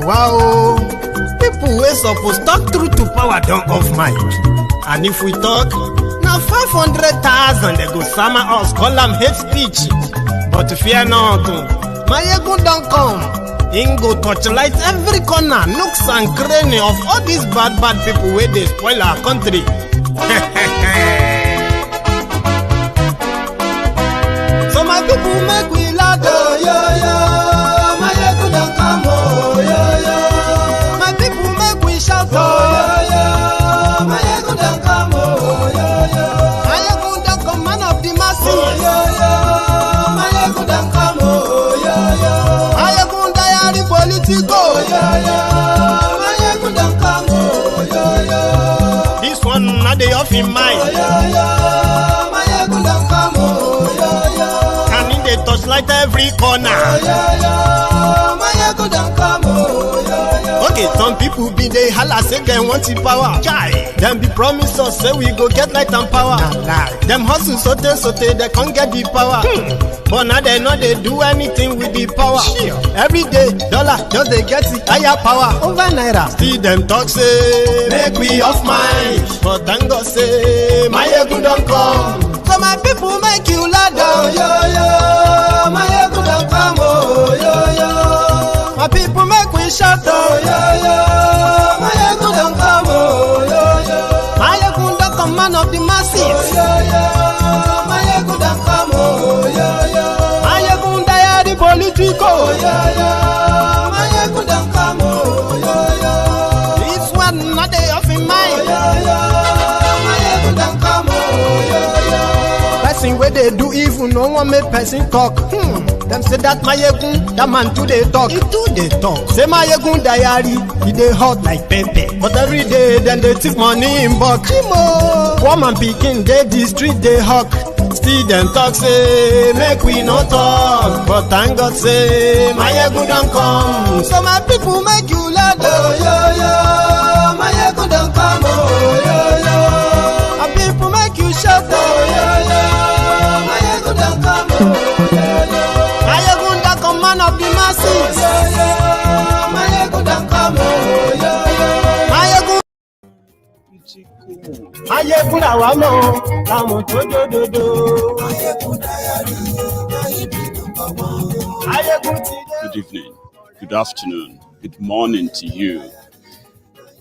Wow, people wey suppose talk true to power don't off mic. And if we talk, now 500,000 they go summer us, call them hate speech. But fear not, Maiyegun don't come. He go torchlight every corner, nooks and cranny of all these bad people where they spoil our country. So my people make we laugh, oh, yo, yo. Maiyegun don't come, oh, yo, yo. My people make we shout, oh, yo, yo. Maiyegun don't come, oh, yo, yo. Maiyegun don't come, man of the masses, oh, yo, yo. Maiyegun don't come, oh, yo, yo. Maiyegun diary Politico, oh, yo, yo. Maiyegun don't come, oh, yo, yo. This one not the off in mind, oh, yo, yo. Maiyegun don't come, oh, yo, yo. Can in the touchlight every corner, oh, yo, yo. Maiyegun don't come, oh, yo, yo. Okay, some people be they holla say they want the power. Chai, them be promise us say we go get light and power. Them hustle sote they can't get the power. But now they know they do anything with the power. Every day, dollar just they get the higher power over naira. See them talk say make we off mind, but thank God say Maiyegun don't come. So my people make you ladder, oh, yo yo. Maiyegun don't come, oh yo yo. My people make we shout, oh yo yo. Maiyegun don't come, oh yo yo. Maiyegun don't come, man of the masses, oh yo yo. Maiyegun don't come, oh yo yo. Maiyegun diary Politico, oh yo yo. Maiyegun don't come, oh yo yo. This one not they off in mind, oh yo yo. Maiyegun don't come, oh yo yo. Person where they do evil, no one make person talk. Them say that Maiyegun, that man too they talk. He too they talk. Say Maiyegun diary, he they hot like pepper. But every day then they take money in bulk. Woman picking, they the street they hawk. Still them talk say make we no talk. But thank God say Maiyegun don't come. So my people make you laugh, oh yo yo. Maiyegun don't come, oh yo yo. My people make you shout, oh yo yo. Maiyegun don't come, oh yo yo. Maiyegun don't come, man of the masses, oh yo yo. Maiyegun don't come, oh yo yo. Maiyegun Maiyegun làwa mọ̀, làwọn tó dòdòdò. Maiyegun diary, Maiyegun ti dé. Good evening, good afternoon, good morning to you.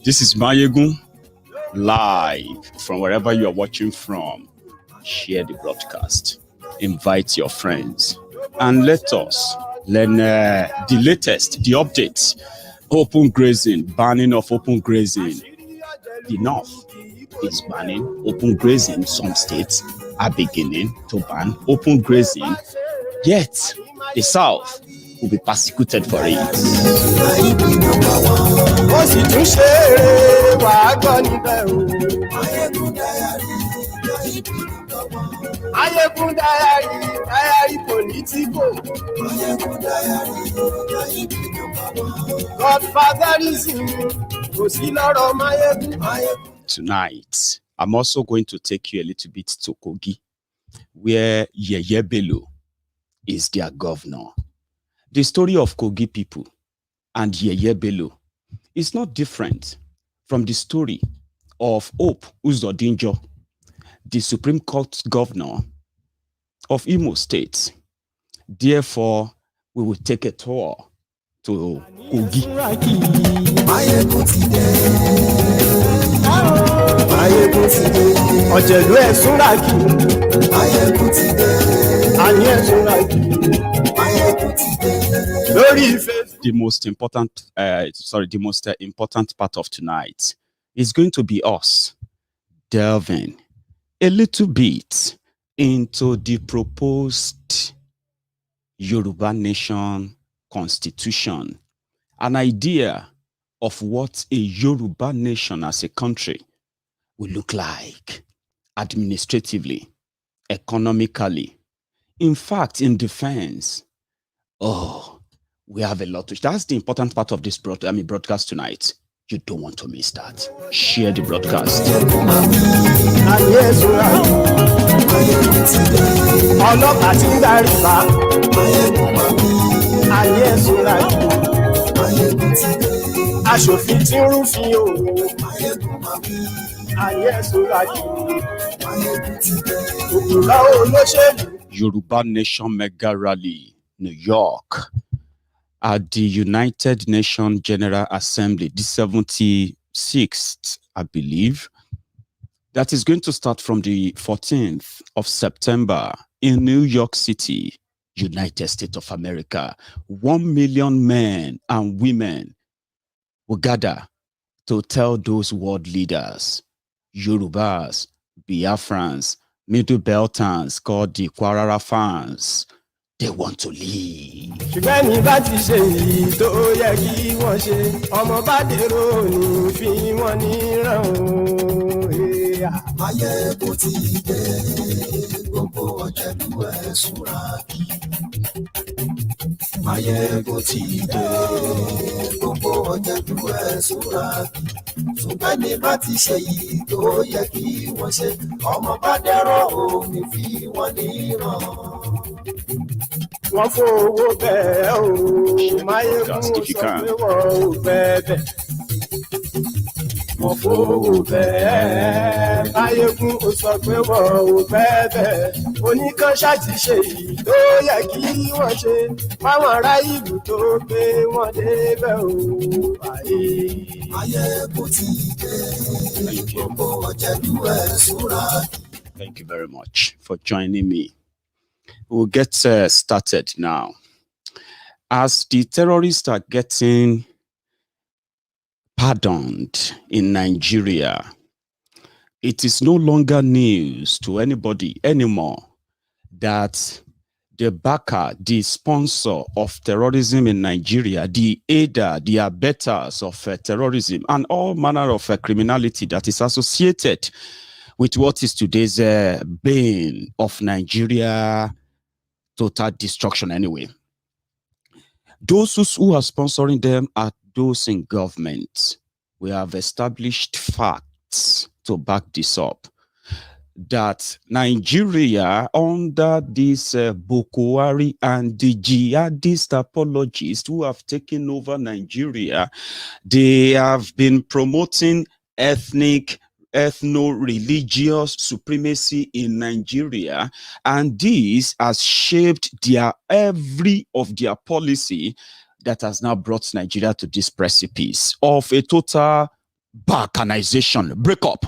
This is Maiyegun, live from wherever you are watching from. Share the broadcast, invite your friends, and let us learn the latest, the updates. Open grazing, banning of open grazing. The North is banning open grazing. Some states are beginning to ban open grazing, yet the South will be persecuted for it. Maiyegun diary Politico. Godfatherism, kò sí lọ́rọ̀ Maiyegun. Tonight, I'm also going to take you a little bit to Kogi, where Yeye Bello is their governor. The story of Kogi people and Yeye Bello is not different from the story of Hope Uzodinjo, the Supreme Court governor of Imo State. Therefore, we will take a tour to Kogi. The most important part of tonight is going to be us delving a little bit into the proposed Yoruba Nation Constitution, an idea of what a Yoruba nation as a country will look like administratively, economically, in fact, in defense. Oh, we have a lot to. That's the important part of this broadcast tonight. You don't want to miss that. Share the broadcast. aṣòfin tí ń rúfin o. ayé sọ́ra kì í òkúra olóṣèlú. Yoruba Nation Mega Rally, New York, at the United Nations General Assembly, the 76th, I believe. That is going to start from the 14th of September in New York City, United States of America. 1 million men and women will gather to tell those world leaders, Yorubas, Biafrans, Middle Beltans, called the Kwarara fans, they want to leave. ṣùgbọ́n ní bá ti ṣe èyí tó yẹ kí wọ́n ṣe ọmọ bá dèrò ní fi wọ́n níran o. Maiyegun ti dé gbogbo ọ̀jẹ̀lú ẹ̀ súnra kí. Maiyegun ti dé gbogbo ọ̀jẹ̀lú ẹ̀ súnra kí. ṣùgbọ́n ní bá ti ṣe èyí tó yẹ kí wọ́n ṣe ọmọ bá dèrò ní fi wọ́n níran. wọ́n fowó bẹ́ẹ̀ o Maiyegun sọ pé wọ́n ò bẹ́ẹ̀. wọ́n fowó bẹ́ẹ̀ Maiyegun sọ pé wọ́n ò bẹ́ẹ̀. oníkan ṣáàtì ṣe èyí tó yẹ kí wọ́n ṣe fáwọn ará ìlú tó gbé wọn débẹ̀ o. Maiyegun ti dé gbogbo ọ̀jẹ̀lú ẹ̀ súnra. Thank you very much for joining me. We'll get started now. As the terrorists are getting pardoned in Nigeria, it is no longer news to anybody anymore that the backer, the sponsor of terrorism in Nigeria, the aider, the abettors of terrorism, and all manner of criminality that is associated with what is today's bane of Nigeria, total destruction anyway. Those who are sponsoring them are those in government. We have established facts to back this up. That Nigeria, under this Boko Haram and the jihadist apologists who have taken over Nigeria, they have been promoting ethno-religious supremacy in Nigeria, and this has shaped every of their policy that has now brought Nigeria to this precipice of a total balkanization, breakup.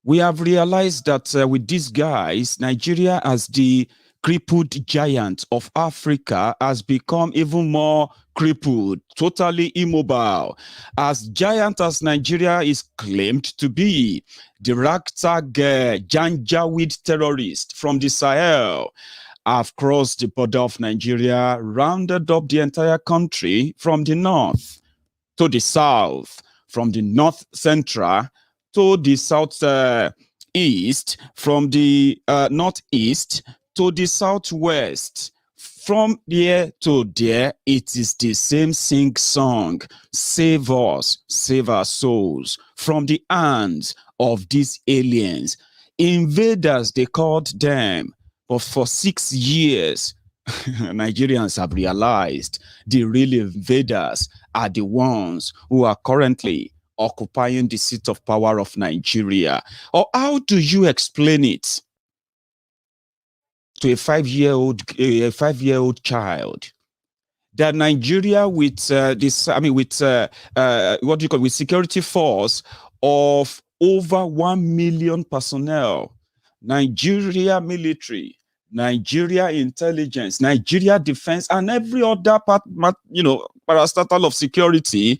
We have realized that with these guys, Nigeria as the crippled giant of Africa has become even more crippled, totally immobile. As giant as Nigeria is claimed to be, the ragtag Janjaweed terrorists from the Sahel have crossed the border of Nigeria, rounded up the entire country from the north to the south, from the north central to the south east, from the northeast to the southwest. From there to there, it is the same sing song. Save us, save our souls from the hands of these aliens. Invaders, they called them. But for 6 years, Nigerians have realized the real invaders are the ones who are currently occupying the seat of power of Nigeria. Or how do you explain it to a 5-year-old child that Nigeria with with security force of over 1 million personnel, Nigeria military, Nigeria intelligence, Nigeria defense, and every other parastatal of security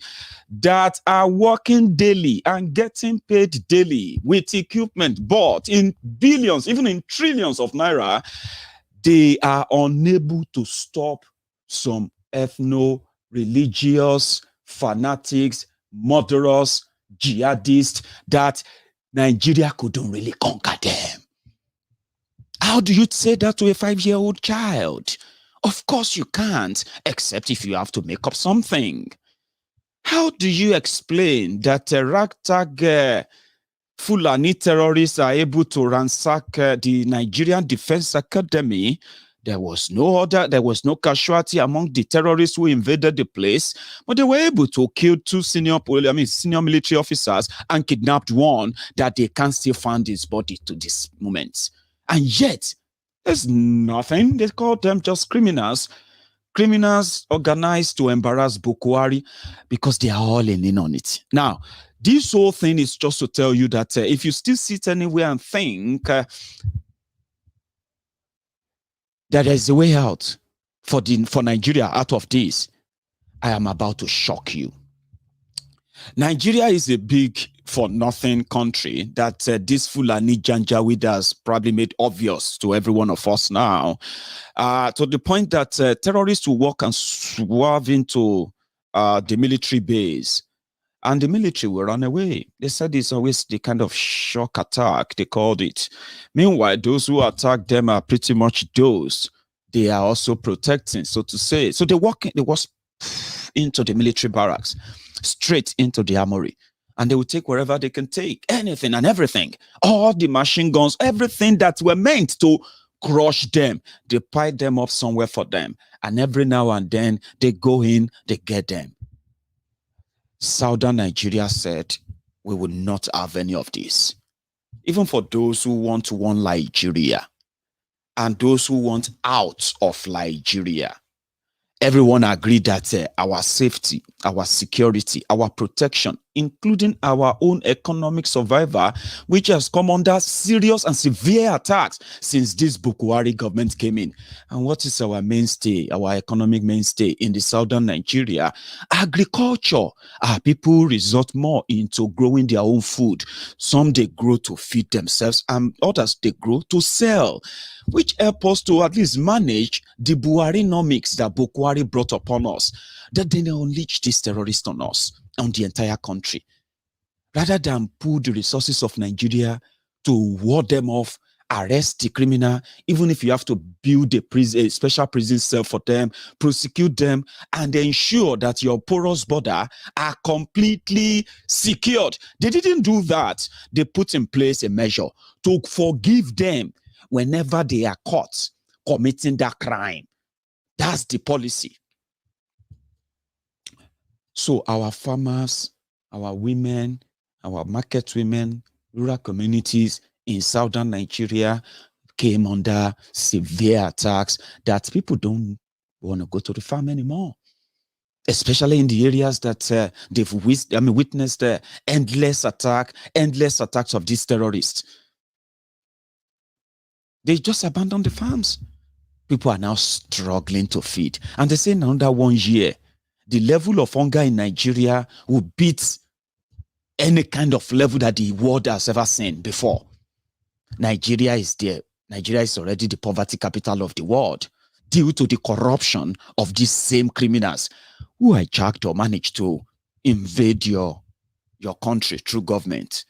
that are working daily and getting paid daily with equipment bought in billions, even in trillions of naira, they are unable to stop some ethno-religious fanatics, murderers, jihadists that Nigeria couldn't really conquer them. How do you say that to a 5-year-old child? Of course you can't, except if you have to make up something. How do you explain that ragtag Fulani terrorists are able to ransack the Nigerian Defense Academy There was no casualty among the terrorists who invaded the place, but they were able to kill two senior military officers and kidnapped one that they can't still find his body to this moment. And yet, there's nothing. They call them just criminals organized to embarrass Bukwari because they are all in on it. Now, this whole thing is just to tell you that if you still sit anywhere and think that there is a way out for Nigeria out of this, I am about to shock you. Nigeria is a big for-nothing country that this Fulani Janjaweed probably made obvious to every one of us now, to the point that terrorists will walk and swerve into the military base, and the military will run away. They said it's always the kind of shock attack, they called it. Meanwhile, those who attack them are pretty much those they are also protecting, so to say. So they walk into the military barracks, straight into the armory, and they will take wherever they can take, anything and everything, all the machine guns, everything that were meant to crush them. They pile them up somewhere for them, and every now and then they go in, they get them. Southern Nigeria said, we will not have any of this. Even for those who want to want Nigeria and those who want out of Nigeria, everyone agreed that our safety, our security, our protection, including our own economic survival, which has come under serious and severe attacks since this Bukwari government came in. And what is our mainstay, our economic mainstay in the southern Nigeria? Agriculture. Our people resort more into growing their own food. Some they grow to feed themselves, and others they grow to sell, which help us to at least manage the Buharinomics that Bukwari brought upon us, that they unleash this terrorist on us, on the entire country, rather than pull the resources of Nigeria to ward them off, arrest the criminal, even if you have to build a special prison cell for them, prosecute them, and ensure that your porous border are completely secured. They didn't do that. They put in place a measure to forgive them whenever they are caught committing that crime. That's the policy. So our farmers, our women, our market women, rural communities in southern Nigeria came under severe attacks that people don't want to go to the farm anymore, especially in the areas that they've witnessed endless attacks of these terrorists. They just abandoned the farms. People are now struggling to feed. And they say in another 1 year, the level of hunger in Nigeria will beat any kind of level that the world has ever seen before. Nigeria is there. Nigeria is already the poverty capital of the world due to the corruption of these same criminals who hijacked or managed to invade your country through government.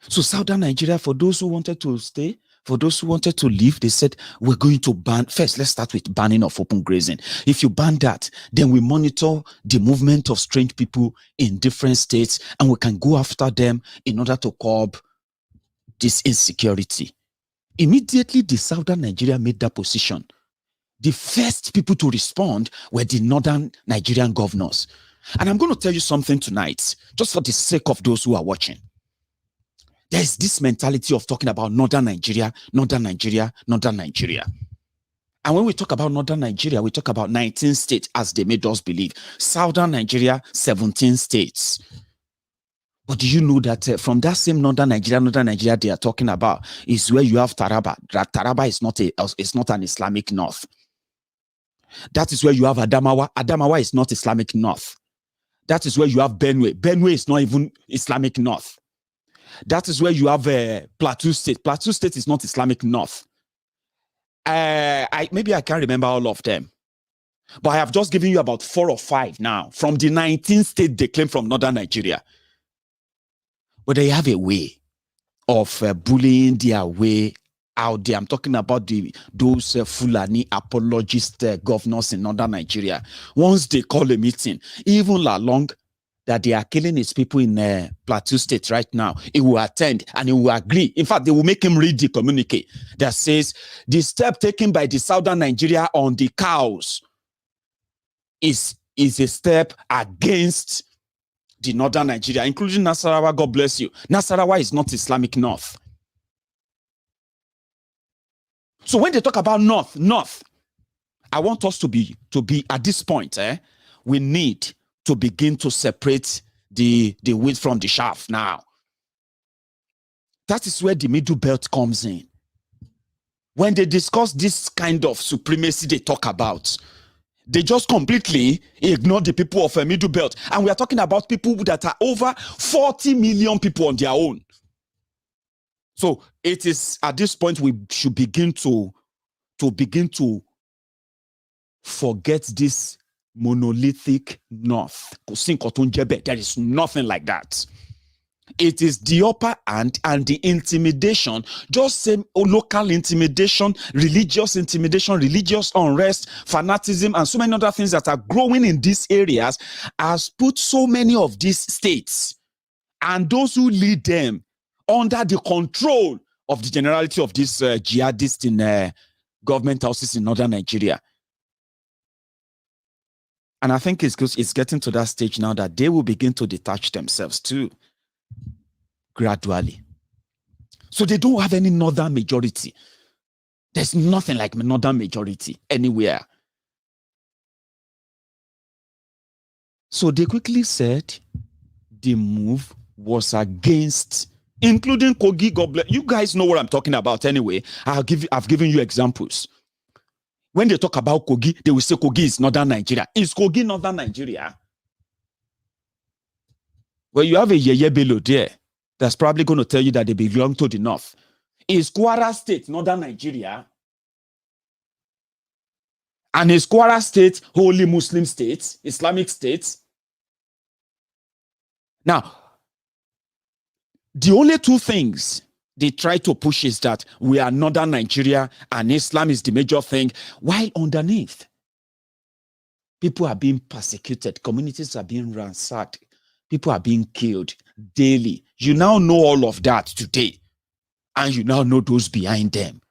So southern Nigeria, for those who wanted to stay, for those who wanted to leave, they said, we're going to ban. First, let's start with banning of open grazing. If you ban that, then we monitor the movement of strange people in different states, and we can go after them in order to curb this insecurity. Immediately, the southern Nigeria made that position. The first people to respond were the northern Nigerian governors. And I'm going to tell you something tonight, just for the sake of those who are watching. There's this mentality of talking about northern Nigeria, northern Nigeria, northern Nigeria. And when we talk about northern Nigeria, we talk about 19 states, as they made us believe. Southern Nigeria, 17 states. But do you know that from that same northern Nigeria they are talking about is where you have Taraba. Taraba is not an Islamic north. That is where you have Adamawa. Adamawa is not Islamic north. That is where you have Benue. Benue is not even Islamic north. That is where you have Plateau State. Plateau State is not Islamic north. Maybe I can't remember all of them. But I have just given you about 4 or 5 now from the 19 states they claim from northern Nigeria. But they have a way of bullying their way out there. I'm talking about those Fulani apologist governors in northern Nigeria. Once they call a meeting, even along that they are killing his people in Plateau State right now, he will attend and he will agree. In fact, they will make him read the communique that says the step taken by the southern Nigeria on the cows is a step against the northern Nigeria, including Nasarawa. God bless you. Nasarawa is not Islamic North. So when they talk about North, I want us to be at this point, we need to begin to separate the wheat from the chaff now. That is where the middle belt comes in. When they discuss this kind of supremacy they talk about, they just completely ignore the people of a middle belt. And we are talking about people that are over 40 million people on their own. So it is at this point we should begin to forget this monolithic North. There is nothing like that. It is the upper hand and the intimidation, just same local intimidation, religious unrest, fanaticism, and so many other things that are growing in these areas has put so many of these states and those who lead them under the control of the generality of these jihadists in government houses in northern Nigeria. And I think it's getting to that stage now that they will begin to detach themselves too, gradually. So they don't have any northern majority. There's nothing like northern majority anywhere. So they quickly said the move was against, including Kogi. God bless you guys know what I'm talking about anyway. I've given you examples. When they talk about Kogi, they will say Kogi is northern Nigeria. Is Kogi northern Nigeria? Well, you have a Yeye Bello there that's probably going to tell you that they belong to the north. Is Kwara State northern Nigeria? And is Kwara State holy Muslim state, Islamic state? Now, the only two things they try to push is that we are northern Nigeria and Islam is the major thing, while underneath, people are being persecuted, communities are being ransacked, people are being killed daily. You now know all of that today, and you now know those behind them.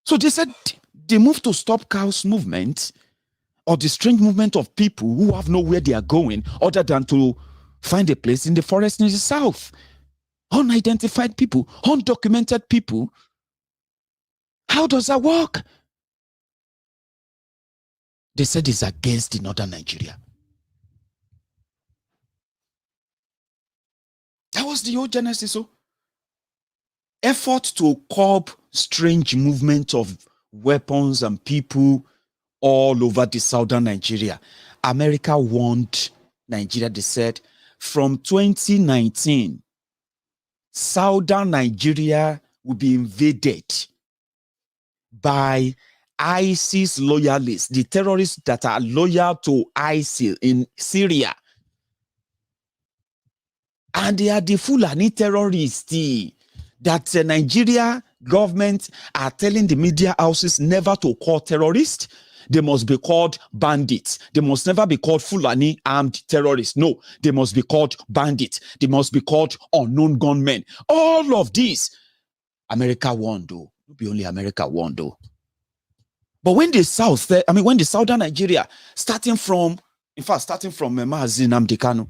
So they said the move to stop cows movement, or the strange movement of people who have nowhere they are going other than to find a place in the forest in the south. Unidentified people, undocumented people. How does that work? They said it's against the northern Nigeria. That was the whole genesis. So, effort to curb strange movement of weapons and people all over the southern Nigeria. America warned Nigeria. They said from 2019, southern Nigeria will be invaded by ISIS loyalists, the terrorists that are loyal to ISIL in Syria. And they are the Fulani terrorists that the Nigeria government are telling the media houses never to call terrorists. They must be called bandits. They must never be called Fulani armed terrorists. No, they must be called bandits. They must be called unknown gunmen. All of these, America won though. Not be only America won though. But when the South, when the southern Nigeria, starting from Mazi Nnamdi Kanu,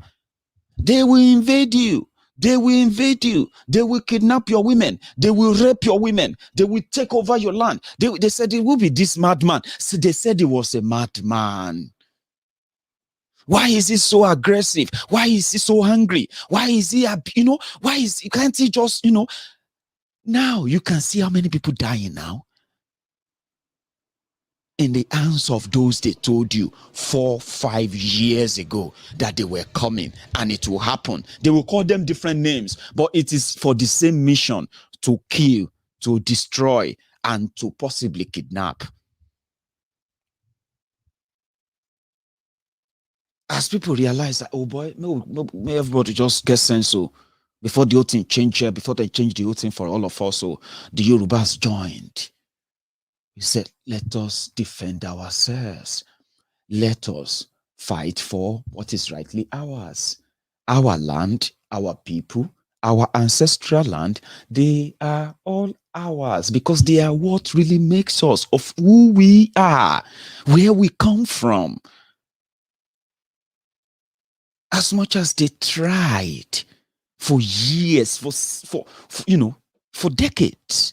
they will invade you. They will invade you. They will kidnap your women. They will rape your women. They will take over your land. They said it will be this madman. So they said he was a madman. Why is he so aggressive? Why is he so angry? Why is he, can't he just, now you can see how many people dying now. In the hands of those they told you 4-5 years ago that they were coming and it will happen. They will call them different names, but it is for the same mission: to kill, to destroy, and to possibly kidnap. As people realize that, oh boy, may everybody just get sense. So before the whole thing change here, before they change the whole thing for all of us, so the Yorubas joined. He said, let us defend ourselves. Let us fight for what is rightly ours. Our land, our people, our ancestral land, they are all ours because they are what really makes us of who we are, where we come from. As much as they tried for years, for decades,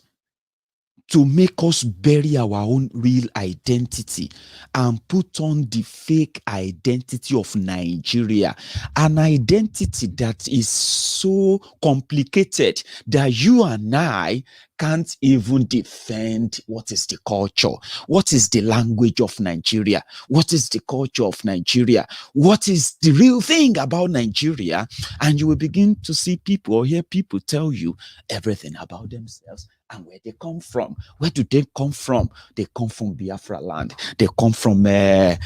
to make us bury our own real identity and put on the fake identity of Nigeria, an identity that is so complicated that you and I can't even defend what is the culture, what is the language of Nigeria, what is the culture of Nigeria, what is the real thing about Nigeria, and you will begin to see people or hear people tell you everything about themselves and where they come from. Where do they come from? They come from Biafra land. They come from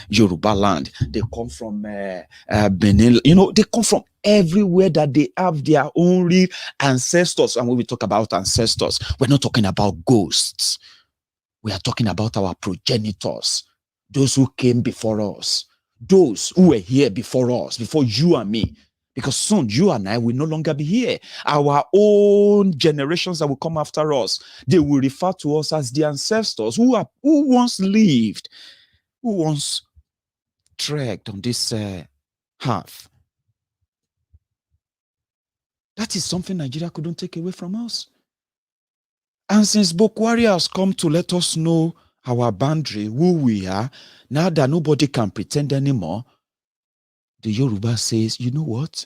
Yoruba land. They come from Benin. They come from everywhere that they have their own real ancestors. And when we talk about ancestors, we're not talking about ghosts. We are talking about our progenitors, those who came before us, those who were here before us, before you and me. Because soon you and I will no longer be here. Our own generations that will come after us, they will refer to us as the ancestors who once lived, who once trekked on this path. That is something Nigeria couldn't take away from us. And since Boko Haram has come to let us know our boundary, who we are, now that nobody can pretend anymore, the Yoruba says, you know what?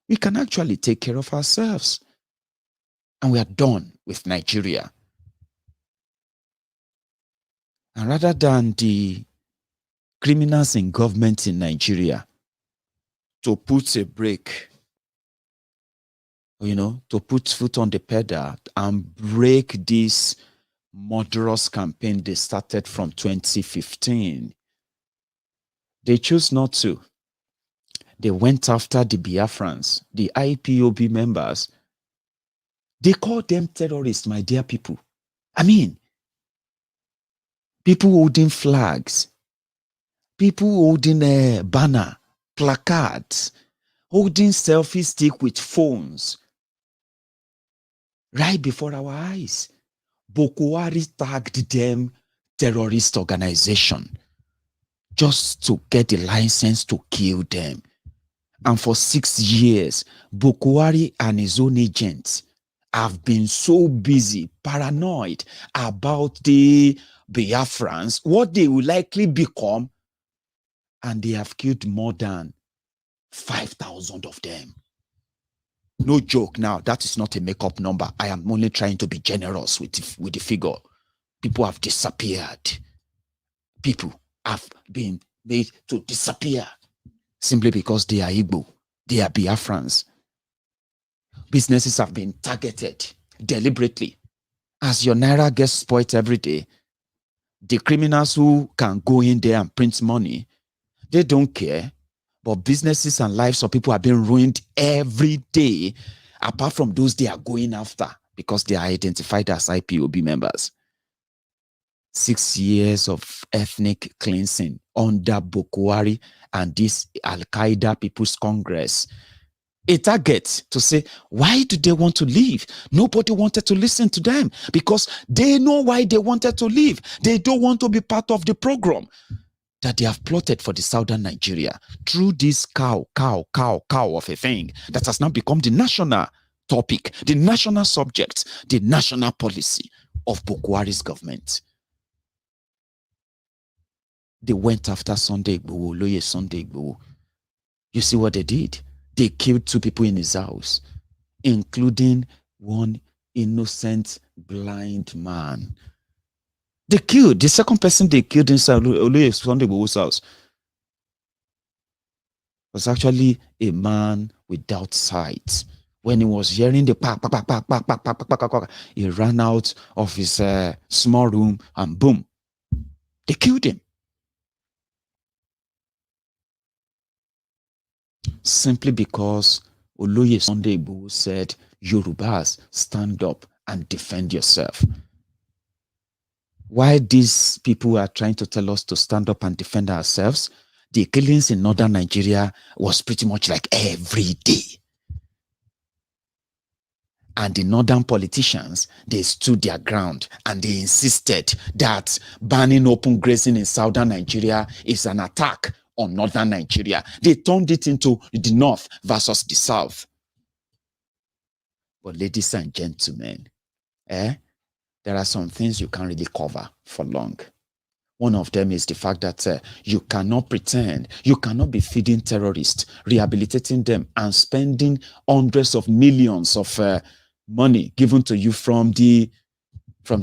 We can actually take care of ourselves. And we are done with Nigeria. And rather than the criminals in government in Nigeria to put a brake, to put foot on the pedal and break this murderous campaign they started from 2015, they chose not to. They went after the Biafrans, the IPOB members. They called them terrorists, my dear people. I mean, people holding flags, people holding a banner, placards, holding selfie stick with phones right before our eyes. Boko Haram tagged them terrorist organization just to get the license to kill them. And for 6 years, Boko Haram and his own agents have been so busy, paranoid about the Biafrans, what they will likely become, and they have killed more than 5,000 of them. No joke now, that is not a make-up number. I am only trying to be generous with the figure. People have disappeared. People have been made to disappear simply because they are Igbo, they are Biafrans. Businesses have been targeted deliberately. As your naira gets spoiled every day, the criminals who can go in there and print money, they don't care. But businesses and lives of people are being ruined every day, apart from those they are going after because they are identified as IPOB members. 6 years of ethnic cleansing under Boko Haram and this Al-Qaeda People's Congress. A target to say, why do they want to leave? Nobody wanted to listen to them because they know why they wanted to leave. They don't want to be part of the program that they have plotted for the southern Nigeria through this cow of a thing that has now become the national topic, the national subject, the national policy of Boko Haram's government. They went after Sunday Igboho, Loye Sunday Igboho. You see what they did? They killed 2 people in his house, including one innocent blind man. They killed, the second person they killed inside Loye Sunday Igboho's house was actually a man without sight. When he was hearing the pack, he ran out of his small room and boom, they killed him. Simply because Oloye Sunday Igboho said, Yorubas, stand up and defend yourself. Why these people are trying to tell us to stand up and defend ourselves, the killings in northern Nigeria was pretty much like every day. And the northern politicians, they stood their ground and they insisted that banning open grazing in southern Nigeria is an attack on northern Nigeria. They turned it into the north versus the south. But ladies and gentlemen, there are some things you can't really cover for long. One of them is the fact that you cannot pretend, you cannot be feeding terrorists, rehabilitating them, and spending hundreds of millions of money given to you from the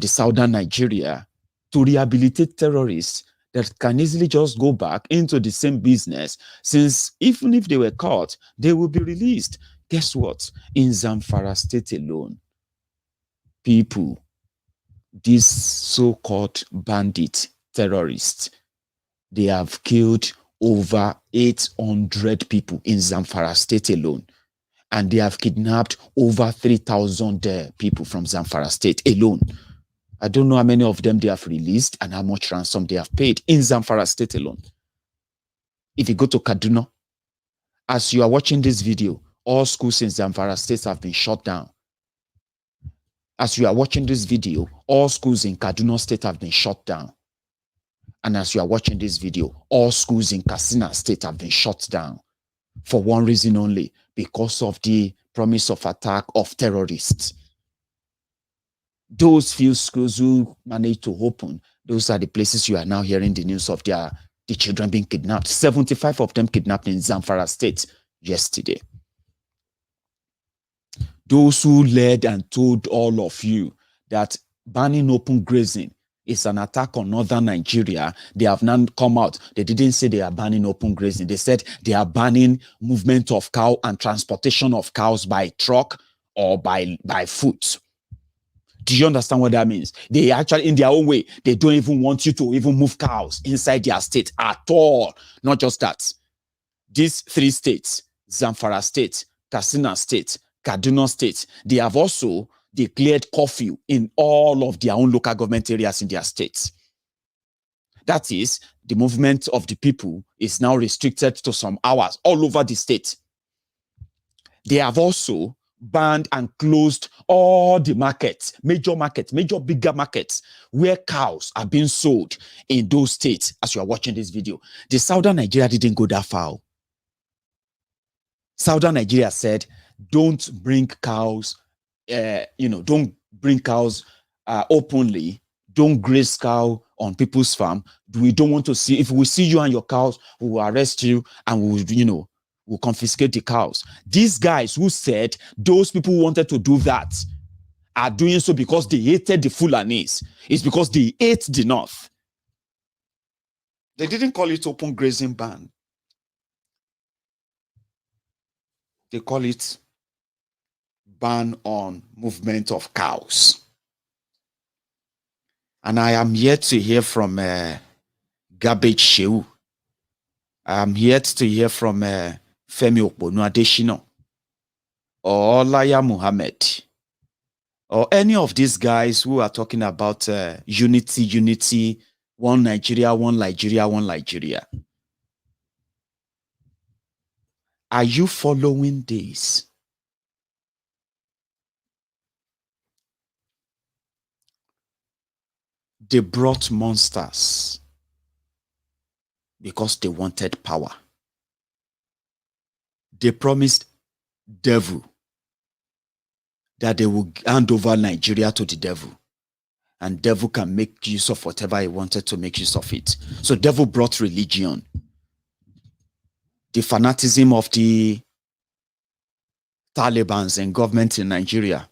southern Nigeria to rehabilitate terrorists that can easily just go back into the same business, since even if they were caught, they will be released. Guess what? In Zamfara state alone, people, these so-called bandit terrorists, they have killed over 800 people in Zamfara state alone. And they have kidnapped over 3,000 people from Zamfara state alone. I don't know how many of them they have released and how much ransom they have paid in Zamfara state alone. If you go to Kaduna, as you are watching this video, all schools in Zamfara state have been shut down. As you are watching this video, all schools in Kaduna state have been shut down. And as you are watching this video, all schools in Katsina state have been shut down for one reason only, because of the promise of attack of terrorists. Those few schools who managed to open, those are the places you are now hearing the news of the children being kidnapped. 75 of them kidnapped in Zamfara state yesterday. Those who led and told all of you that banning open grazing is an attack on northern Nigeria, they have now come out. They didn't say they are banning open grazing. They said they are banning movement of cow and transportation of cows by truck or by foot. Do you understand what that means? They actually, in their own way, they don't even want you to even move cows inside their state at all. Not just that. These three states, Zamfara state, Katsina state, Kaduna state, they have also declared curfew in all of their own local government areas in their states. That is, the movement of the people is now restricted to some hours all over the state. They have also banned and closed all the markets, major bigger markets, where cows are being sold in those states. As you are watching this video, the southern Nigeria didn't go that far. Southern Nigeria said, don't bring cows, don't bring cows openly. Don't graze cow on people's farm. We don't want to see, if we see you and your cows, we will arrest you and we'll confiscate the cows. These guys who said those people who wanted to do that are doing so because they hated the Fulanis. It's because they ate the North. They didn't call it open grazing ban. They call it ban on movement of cows. And I am yet to hear from Garbage Shehu. I am yet to hear from Femi Okponu Adeshino or Laya Muhammad or any of these guys who are talking about unity, one Nigeria, one Nigeria, one Nigeria. Are you following this? They brought monsters because they wanted power. They promised devil that they will hand over Nigeria to the devil. And devil can make use of whatever he wanted to make use of it. So devil brought religion. The fanatism of the Taliban and government in Nigeria.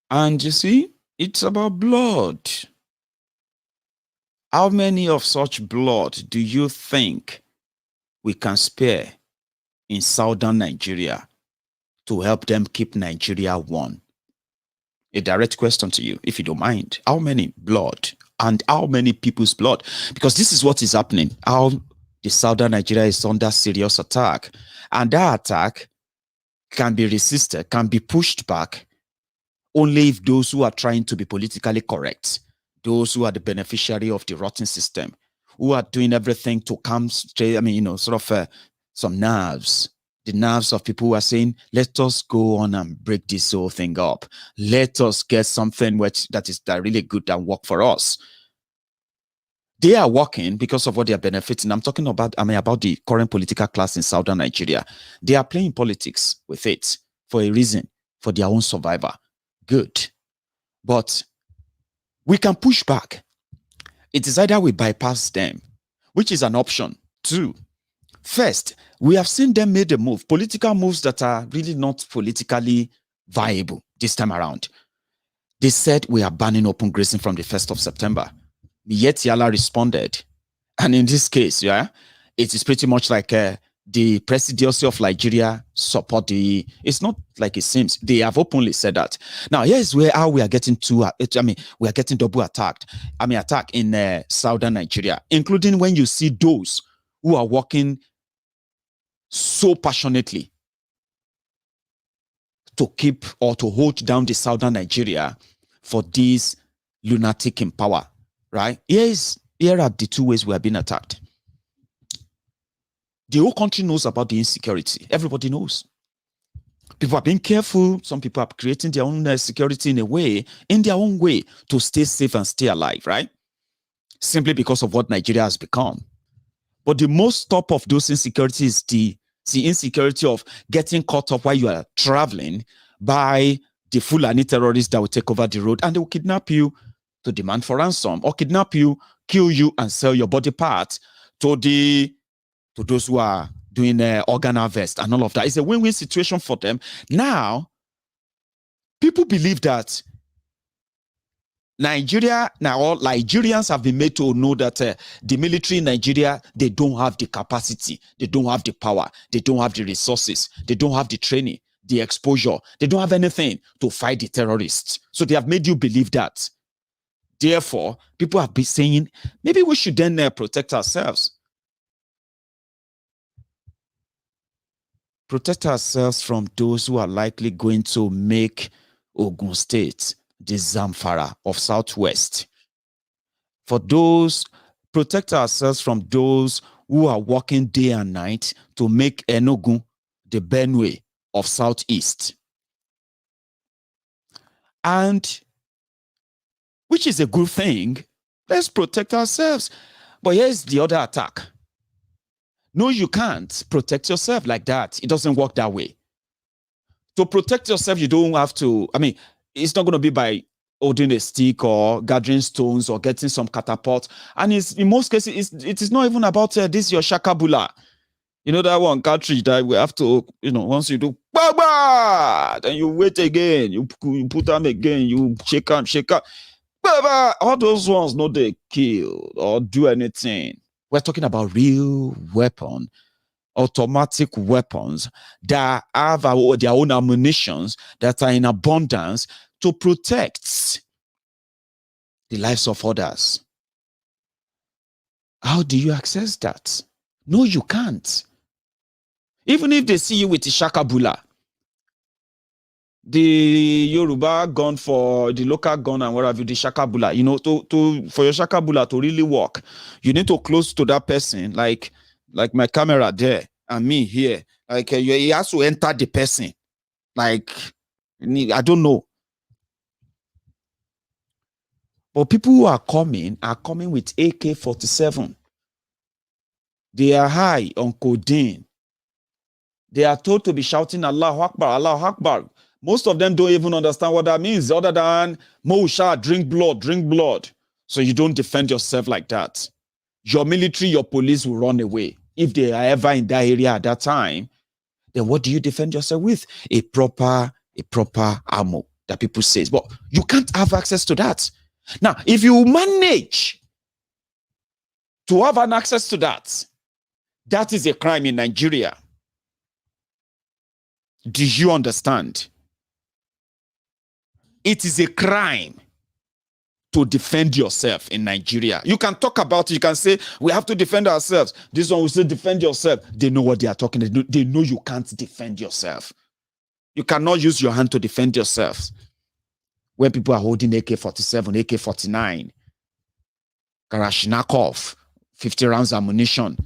And you see, it's about blood. How many of such blood do you think we can spare in southern Nigeria to help them keep Nigeria one? A direct question to you, if you don't mind. How many blood and how many people's blood? Because this is what is happening. How the southern Nigeria is under serious attack. And that attack can be resisted, can be pushed back only if those who are trying to be politically correct, those who are the beneficiary of the rotten system, who are doing everything to calm, some nerves, the nerves of people who are saying, let us go on and break this whole thing up. Let us get something that is really good and work for us. They are working because of what they are benefiting. I'm talking about, about the current political class in southern Nigeria. They are playing politics with it for a reason, for their own survival. Good. But we can push back. It is either we bypass them, which is an option. Two, first, we have seen them make a move, political moves that are really not politically viable this time around. They said we are banning open grazing from the 1st of September. Yet Yala responded. And in this case, it is pretty much like the presidency of Nigeria support the, it's not like it seems. They have openly said that. Now, here's how we are getting we are getting double attack in southern Nigeria, including when you see those who are working so passionately to keep or to hold down the southern Nigeria for these lunatic in power, right? Here are the two ways we are being attacked. The whole country knows about the insecurity. Everybody knows. People are being careful. Some people are creating their own security in their own way to stay safe and stay alive, right? Simply because of what Nigeria has become. But the most top of those insecurities is the insecurity of getting caught up while you are traveling by the Fulani terrorists that will take over the road and they will kidnap you to demand for ransom, or kidnap you, kill you, and sell your body parts to those who are doing organ harvest and all of that. It's a win-win situation for them. Now, people believe that Nigerians have been made to know that the military in Nigeria, they don't have the capacity, they don't have the power, they don't have the resources, they don't have the training, the exposure, they don't have anything to fight the terrorists. So they have made you believe that. Therefore, people have been saying, maybe we should then protect ourselves. Protect ourselves from those who are likely going to make Ogun State the Zamfara of Southwest. Protect ourselves from those who are working day and night to make Enugu the Benue of Southeast. And which is a good thing. Let's protect ourselves. But here's the other attack. No, you can't protect yourself like that. It doesn't work that way. To protect yourself, you don't have to, it's not going to be by holding a stick or gathering stones or getting some catapult. And in most cases, it is not even about this, your shakabula. You know that one cartridge that we have to, once you do, then you wait again, you put them again, you shake them. All those ones, no, they kill or do anything. We're talking about real weapon, automatic weapons that have their own ammunitions that are in abundance to protect the lives of others. How do you access that? No, you can't. Even if they see you with the shakabula, the Yoruba gun for the local gun and whatever, the shakabula, for your shakabula to really work, you need to close to that person, like my camera there and me here. Like he has to enter the person. Like, I don't know. But people who are coming with AK-47. They are high on codeine. They are told to be shouting Allahu Akbar, Allahu Akbar. Most of them don't even understand what that means, other than Mosha, drink blood. So you don't defend yourself like that. Your military, your police will run away. If they are ever in that area at that time, then what do you defend yourself with? A proper ammo that people say. But you can't have access to that. Now, if you manage to have an access to that, that is a crime in Nigeria. Do you understand? It is a crime to defend yourself in Nigeria. You can talk about it. You can say, we have to defend ourselves. This one will say, defend yourself. They know what they are talking about. They know you can't defend yourself. You cannot use your hand to defend yourself. where people are holding AK-47, AK-49, Kalashnikov, 50 rounds ammunition,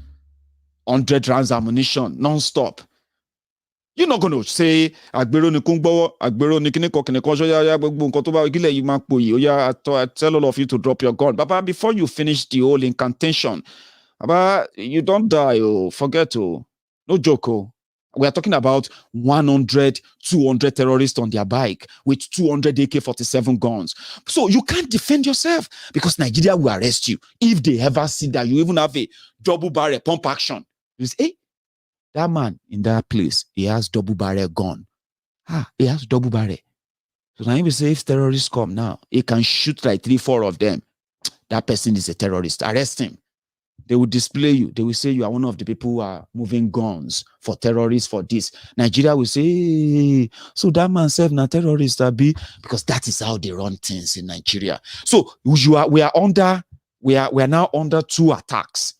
100 rounds ammunition, non-stop. You're not going to say, Agbero ni kungbo, Agbero ni kiniko kiniko, I tell all of you to drop your gun. But before you finish the whole incantation, you don't die, forget, no joke. We are talking about 100, 200 terrorists on their bike with 200 AK-47 guns. So you can't defend yourself because Nigeria will arrest you. If they ever see that you even have a double barrel pump action, you say, hey, that man in that place, he has double barrel gun. He has double barrel. So now if say if terrorists come now, he can shoot like 3-4 of them. That person is a terrorist. Arrest him. They will display you. They will say you are one of the people who are moving guns for terrorists for this. Nigeria will say, hey, so that man said na terrorist be, because that is how they run things in Nigeria. So we are now under 2 attacks.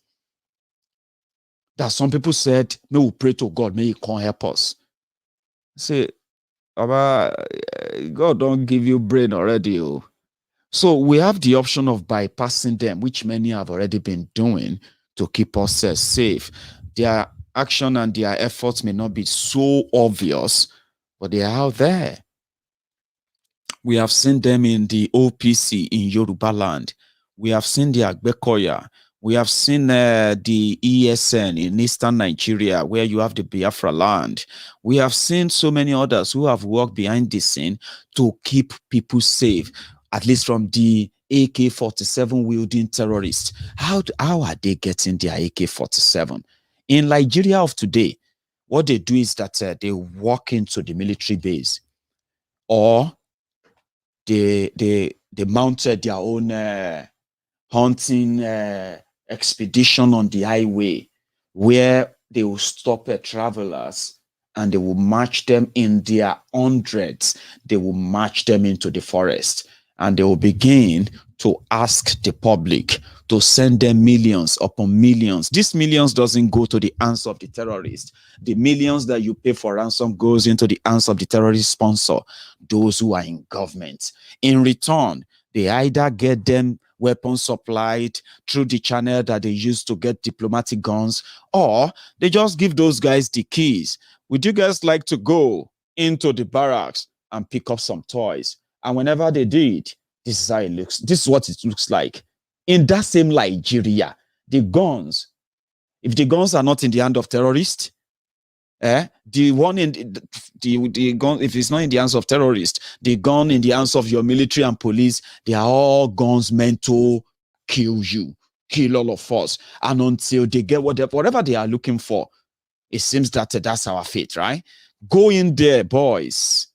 That some people said, may we pray to God, may He come help us. Say, God don't give you brain already. So we have the option of bypassing them, which many have already been doing to keep us safe. Their action and their efforts may not be so obvious, but they are out there. We have seen them in the OPC in Yoruba land. We have seen the Agbekoya. We have seen the ESN in eastern Nigeria, where you have the Biafra land. We have seen so many others who have worked behind the scene to keep people safe, at least from the AK-47 wielding terrorists. How are they getting their AK-47? In Nigeria of today, what they do is that they walk into the military base, or they mounted their own hunting expedition on the highway, where they will stop travelers and they will march them in their hundreds. They will march them into the forest, and they will begin to ask the public to send them millions upon millions. These millions doesn't go to the hands of the terrorists. The millions that you pay for ransom goes into the hands of the terrorist sponsor, those who are in government. In return, they either get them weapons supplied through the channel that they use to get diplomatic guns, or they just give those guys the keys. Would you guys like to go into the barracks and pick up some toys? And whenever they did, this is how it looks. This is what it looks like. In that same Nigeria, the guns, if the guns are not in the hand of terrorists, the one in the gun, if it's not in the hands of terrorists, the gun in the hands of your military and police, they are all guns meant to kill you, kill all of us. And until they get whatever they are looking for, it seems that that's our fate, right? Go in there, boys.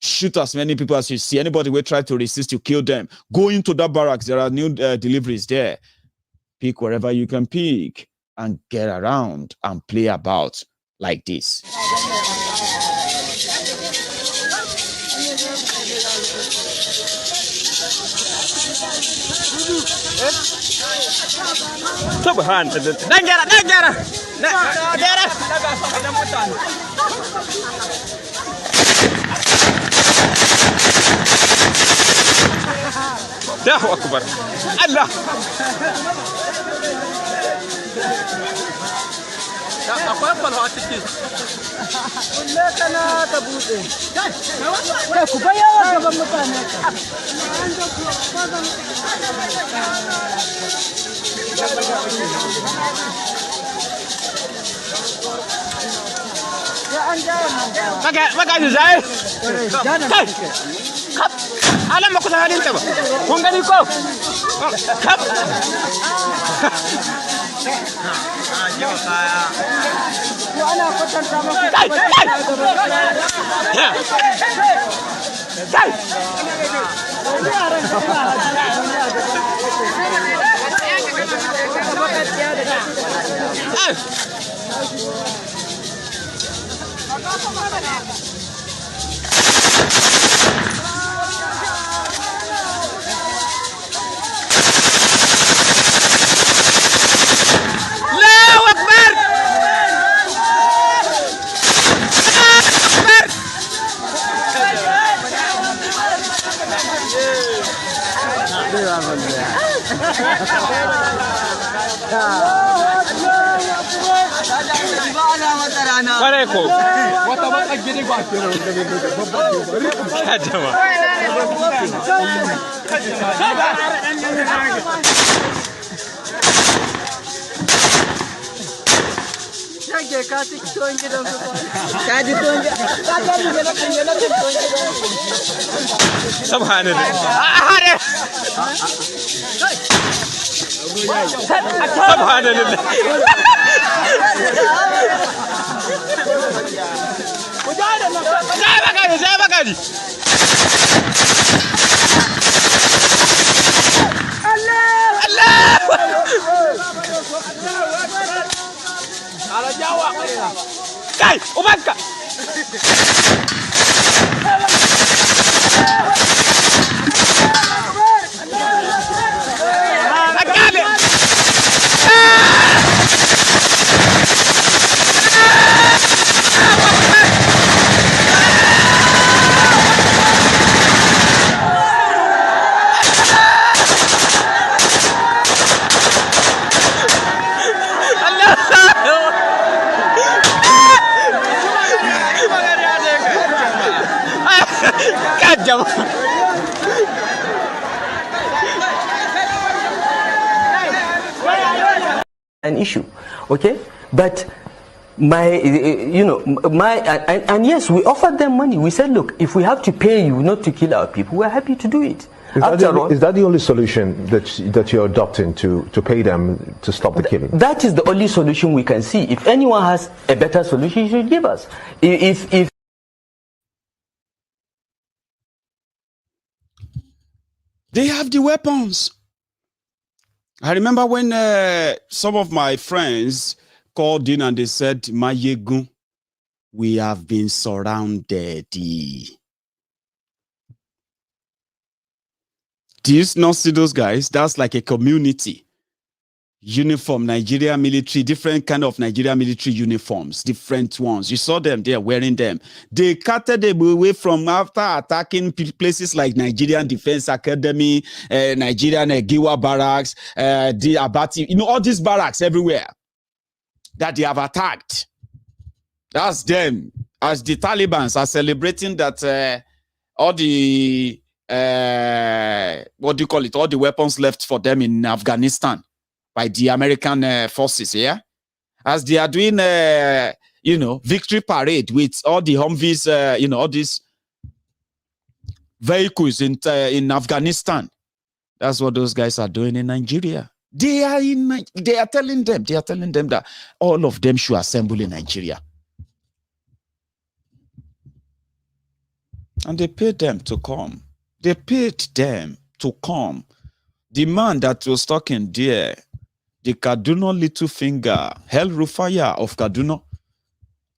Shoot as many people as you see. Anybody will try to resist, you kill them. Go into that barracks. There are new deliveries there. Pick wherever you can pick and get around and play about like this. Allahu Akbar. Allah. Akwai kwalwa a ciki. Kulle kana ta bude. Kai ku bayyana gaban mutane. Ya an jaye nan. Maka ji zai. Kai. Kap. Alam ma kusa halin ta ba. Kun gani ko? Kap. Ana kwatanta maka. Kai. An issue, okay, but and yes, we offered them money. We said, look, if we have to pay you not to kill our people, we're happy to do it. Is that the only solution that you're adopting, to pay them to stop the killing? That is the only solution we can see. If anyone has a better solution, he should give us. If they have the weapons. I remember when some of my friends called in and they said, Maiyegun, we have been surrounded. Do you not see those guys? That's like a community. Uniform, Nigeria military, different kind of Nigeria military uniforms, different ones. You saw them there wearing them. They carted them away from after attacking places like Nigerian Defense Academy, Nigerian Giwa Barracks, the Abati, all these barracks everywhere that they have attacked. That's them. As the Taliban are celebrating that all the, what do you call it, all the weapons left for them in Afghanistan by the American forces, yeah? As they are doing, victory parade with all the Humvees, all these vehicles in Afghanistan. That's what those guys are doing in Nigeria. They are telling them that all of them should assemble in Nigeria. And they paid them to come. They paid them to come. The man that was talking there, the Kaduna little finger, Hell Rufaya of Kaduna,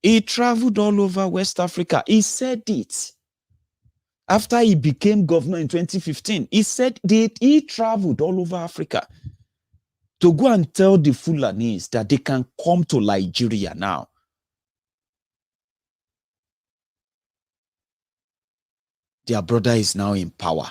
he traveled all over West Africa. He said it. After he became governor in 2015, he said that he traveled all over Africa to go and tell the Fulanis that they can come to Nigeria now. Their brother is now in power.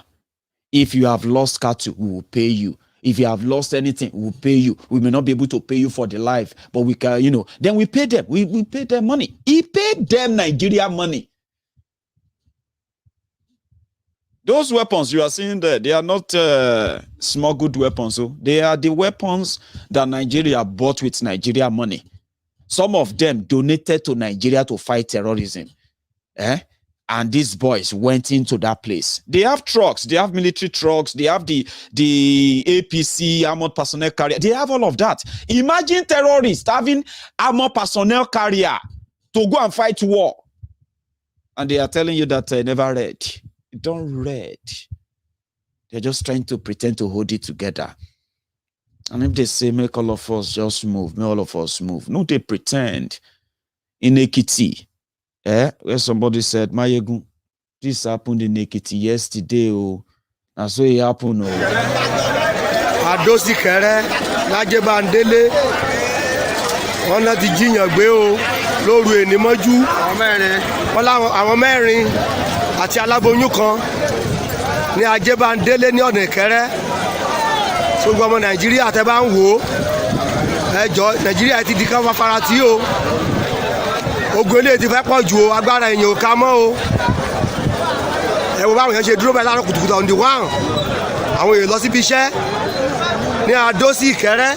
If you have lost cattle, we will pay you. If you have lost anything, we will pay you. We may not be able to pay you for the life, but we can, then we pay them. We pay them money. He paid them Nigeria money. Those weapons you are seeing there, they are not smuggled weapons. So they are the weapons that Nigeria bought with Nigeria money. Some of them donated to Nigeria to fight terrorism. And these boys went into that place. They have trucks, they have military trucks, they have the APC, armored personnel carrier. They have all of that. Imagine terrorists having armored personnel carrier to go and fight war. And they are telling you that never read. You don't read. They're just trying to pretend to hold it together. And if they say, make all of us just move, make all of us move. No, they pretend. In Ekiti, where somebody said, Maiyegun, this happened in Ekiti yesterday, and so it happened. Adosi kere, Laje Bandele, wọ́n láti jíyàn gbé lóru èní mọ́jú. Àwọn mẹ́rin àti aláboyún kan ní Ajé Bandele ní ọ̀nà Ìkẹrẹ́ so gbogbo ọmọ Nàìjíríà tẹ́ bá ń wò ó ẹ jọ̀ọ́ Nàìjíríà ti di ká fara tí o ogun eléyìí ti fẹ́ pọ̀ ju o agbára èèyàn ò ká mọ́ o ẹ wo báwọn èèyàn ṣe dúró bẹ́ẹ̀ láàárọ̀ kùtùkùtù on the one àwọn èèyàn lọ síbi iṣẹ́ ní Adó sí Ìkẹ́rẹ́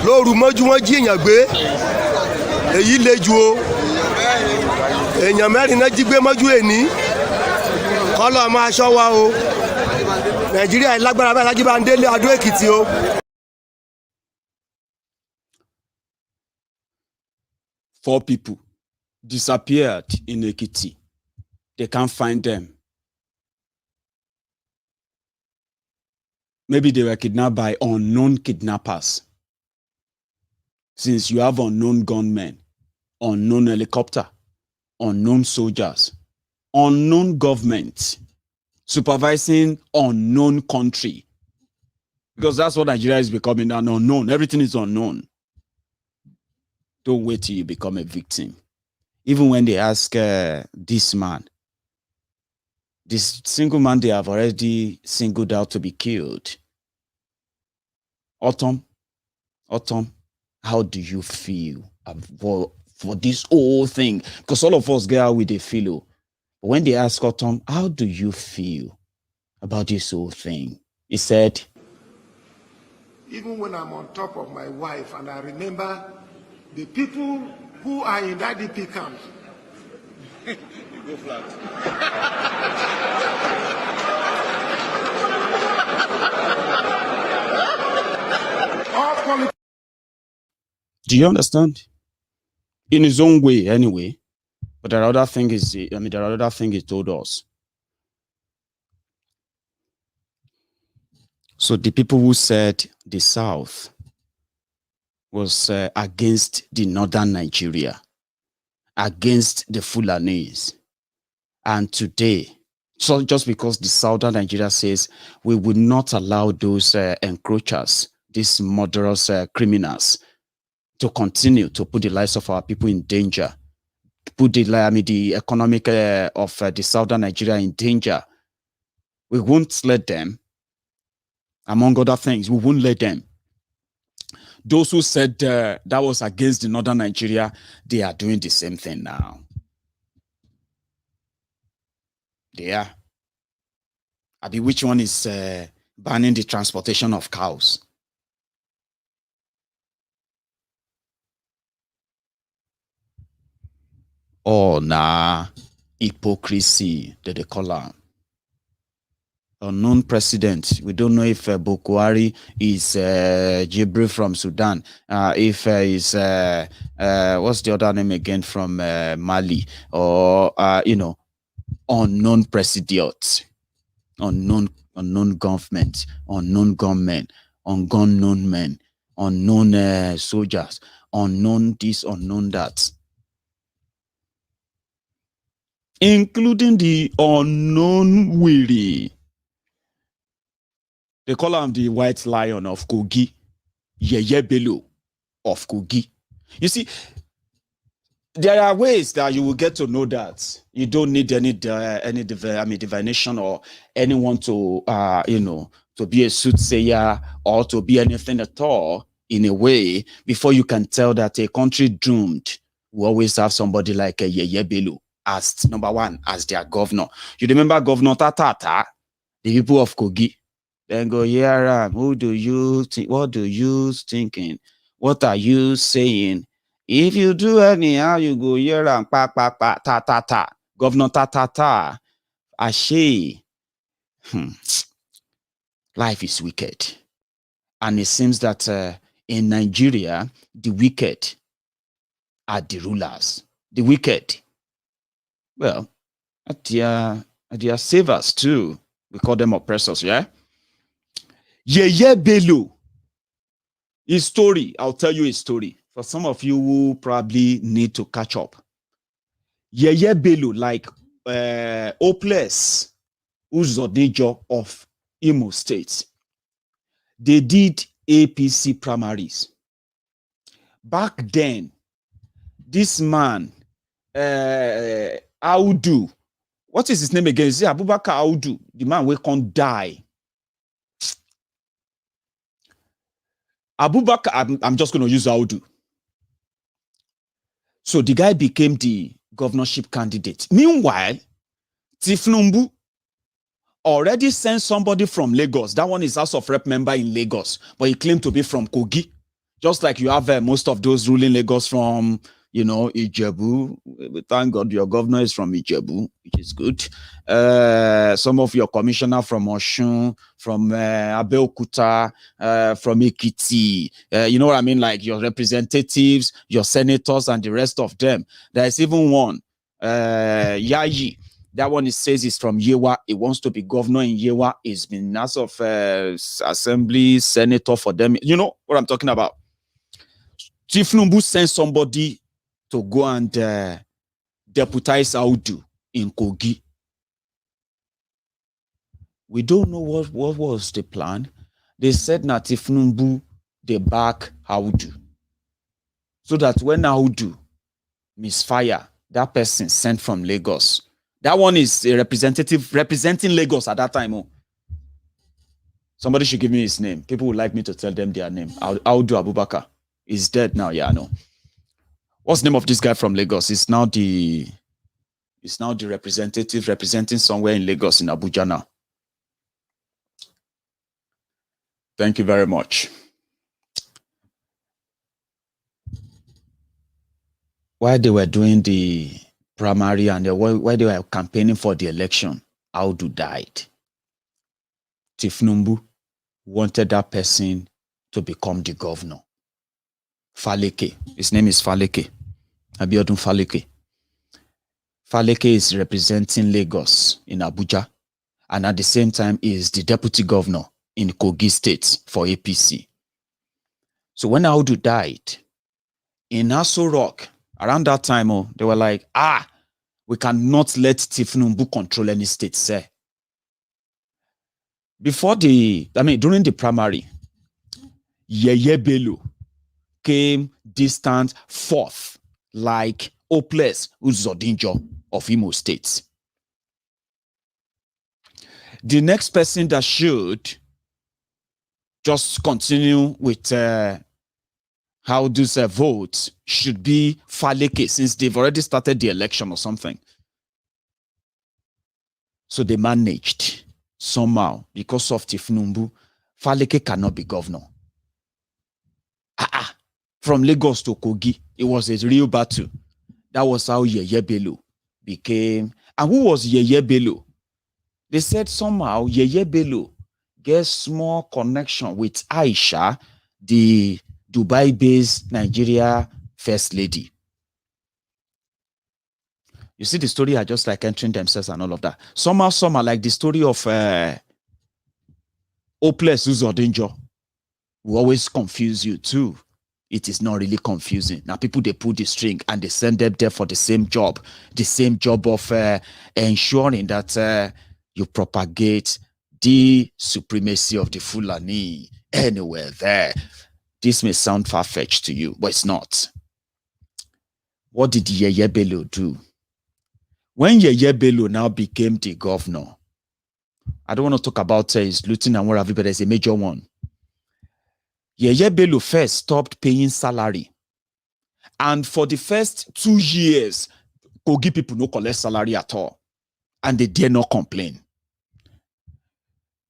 lóru mọ́jú wọn jí èèyàn gbé èyí le ju o èèyàn mẹ́rin náà jí gbé mọ́jú èní kọ́lọ́ ọmọ aṣọ wa o Nàìjíríà lágbára bẹ́ẹ̀ lájú bá ń délé Adó Èkìtì o. Four people disappeared in Ekiti. They can't find them. Maybe they were kidnapped by unknown kidnappers. Since you have unknown gunmen, unknown helicopter, unknown soldiers, unknown government supervising unknown country. Because that's what Nigeria is becoming, an unknown. Everything is unknown. Don't wait till you become a victim. Even when they ask this man, this single man they have already singled out to be killed. Autumn, how do you feel for this whole thing? Because all of us get out with a feel. But when they ask Autumn, how do you feel about this whole thing? He said, even when I'm on top of my wife and I remember the people who are in that DP camp. You go flat. Do you understand? In his own way, anyway. But there are other things. There are other things he told us. So the people who said the South was against the northern Nigeria, against the Fulanis. And today, so just because the southern Nigeria says we will not allow those encroachers, these murderous criminals, to continue to put the lives of our people in danger, put the economic of the southern Nigeria in danger. We won't let them, among other things, we won't let them. Those who said that was against the northern Nigeria, they are doing the same thing now. They are. Abi, which one is banning the transportation of cows? Oh, nah. Hypocrisy, that they call them. Unknown president. We don't know if Bukhari is Jibril from Sudan. If is what's the other name again from Mali, or unknown president, unknown government, unknown gunmen, unknown men, unknown soldiers, unknown this, unknown that, including the unknown Willie. They call him the white lion of Kogi, Yeye Bello of Kogi. You see, there are ways that you will get to know that. You don't need any divination or anyone to to be a soothsayer or to be anything at all in a way before you can tell that a country doomed will always have somebody like a Yeye Bello as number one, as their governor. You remember Governor Tatata, the people of Kogi? Then go, yeah, who do you think? What do you thinking? What are you saying? If you do anyhow, you go, yeah, pa pa pa ta ta ta. Governor ta ta ta. Ashe. Life is wicked. And it seems that in Nigeria, the wicked are the rulers. The wicked, well, they are savers too. We call them oppressors, yeah? Yeye Bello. His story, I'll tell you his story. For some of you who probably need to catch up. Yeye Bello, like Hopeless Uzodejo of Imo State. They did APC primaries. Back then, this man, Audu, what is his name again? Is it Abubakar Audu? The man who can't die. Abubakar, I'm just going to use Audu. So the guy became the governorship candidate. Meanwhile, Tifnumbu already sent somebody from Lagos. That one is House of Rep member in Lagos, but he claimed to be from Kogi. Just like you have most of those ruling Lagos from, Ijebu. Thank God your governor is from Ijebu, which is good. Some of your commissioner from Oshun, from Abeokuta, from Ekiti. You know what I mean? Like your representatives, your senators, and the rest of them. There's even one, Yayi. That one, it says he's from Yewa. He wants to be governor in Yewa. He's been as of assembly, senator for them. You know what I'm talking about? Chief Numbu sent somebody to go and deputize Audu in Kogi. We don't know what was the plan. They said that Chief Numbu, they back Audu. So that when Audu misfire, that person sent from Lagos. That one is a representative representing Lagos at that time. Oh. Somebody should give me his name. People would like me to tell them their name. Audu Abubakar. He's dead now. Yeah, I know. What's the name of this guy from Lagos? It's now the representative representing somewhere in Lagos in Abuja now. Thank you very much. While they were doing the primary and while they were campaigning for the election, Audu died. Tifnumbu wanted that person to become the governor. Faleke. His name is Faleke. Abiodun Faleke. Faleke is representing Lagos in Abuja, and at the same time is the deputy governor in Kogi State for APC. So when Audu died, in Aso Rock, around that time, they were like, we cannot let Tifnumbu control any state, sir. During the primary, Yeye Bello came distant fourth, like hopeless Uzodinjo of Imo State. The next person that should just continue with how this vote should be Faleke, since they've already started the election or something. So they managed somehow, because of Tifnumbu, Faleke cannot be governor. From Lagos to Kogi, it was a real battle. That was how Yeye Bello became. And who was Yeye Bello? They said somehow Yeye Bello gets small connection with Aisha, the Dubai-based Nigeria first lady. You see, the story are just like entering themselves and all of that. Somehow, like the story of Hopeless Uzodinjo will always confuse you too. It is not really confusing. Now, people, they pull the string and they send them there for the same job of ensuring that you propagate the supremacy of the Fulani anywhere there. This may sound far-fetched to you, but it's not. What did Yeye Bello do? When Yeye Bello now became the governor, I don't want to talk about his looting and whatever, but there's a major one. Yeye Bello first stopped paying salary. And for the first 2 years, Kogi people no collect salary at all. And they dare not complain.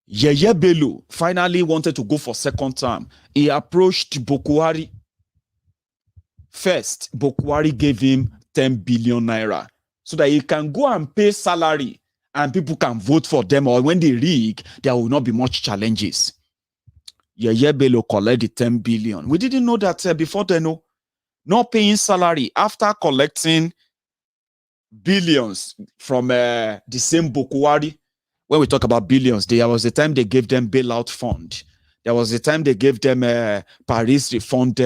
Yeye Bello finally wanted to go for second term. He approached Bokwari. First, Bokwari gave him 10 billion naira so that he can go and pay salary and people can vote for them, or when they rig, there will not be much challenges. Yeye Bello collected 10 billion. We didn't know that before then, not paying salary after collecting billions from the same Bokwari. When we talk about billions, there was a time they gave them bailout fund. There was a time they gave them Paris refund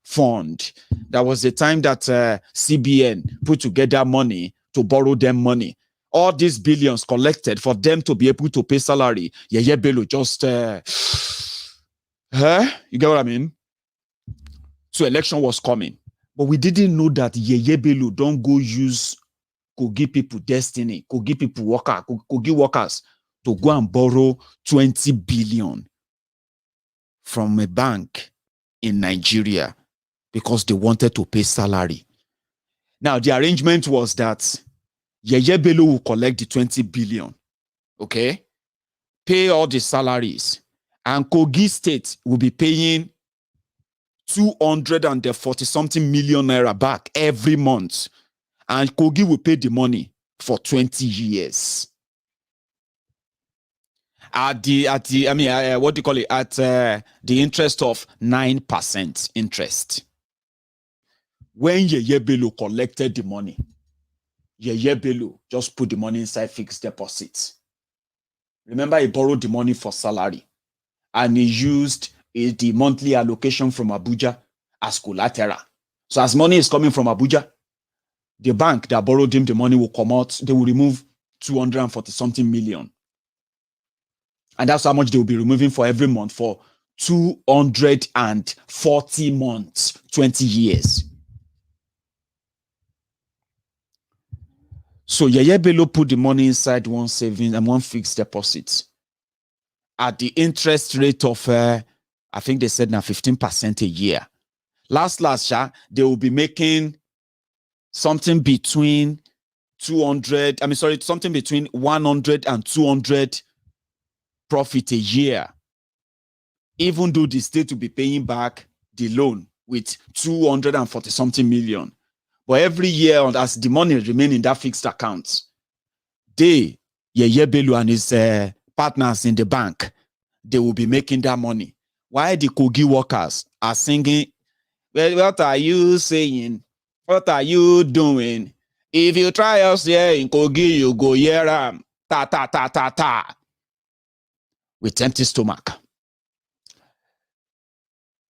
fund. There was a time that CBN put together money to borrow them money. All these billions collected for them to be able to pay salary. Yeye Bello just, you get what I mean? So election was coming. But we didn't know that Yeye Bello don't go use Kogi people destiny, Kogi people Kogi workers to go and borrow 20 billion from a bank in Nigeria because they wanted to pay salary. Now, the arrangement was that Yeye Bello will collect the 20 billion, okay? Pay all the salaries. And Kogi State will be paying 240-something million naira back every month. And Kogi will pay the money for 20 years. At the what do you call it? At the interest of 9% interest. When Yeye Bello collected the money, Yeye Bello just put the money inside fixed deposits. Remember, he borrowed the money for salary, and he used the monthly allocation from Abuja as collateral. So as money is coming from Abuja, the bank that borrowed him the money will come out. They will remove 240-something million. And that's how much they will be removing for every month for 240 months, 20 years. So Yeye Bello put the money inside one savings and one fixed deposit at the interest rate of, I think they said now 15% a year. Last, they will be making something between 100 and 200 profit a year, even though the state will be paying back the loan with 240-something million. But every year, as the money remains in that fixed account, Yeye Bello and his partners in the bank, they will be making that money. While the Kogi workers are singing, well, what are you saying? What are you doing? If you try us here in Kogi, you go here, ta, ta, ta, ta, ta, with empty stomach.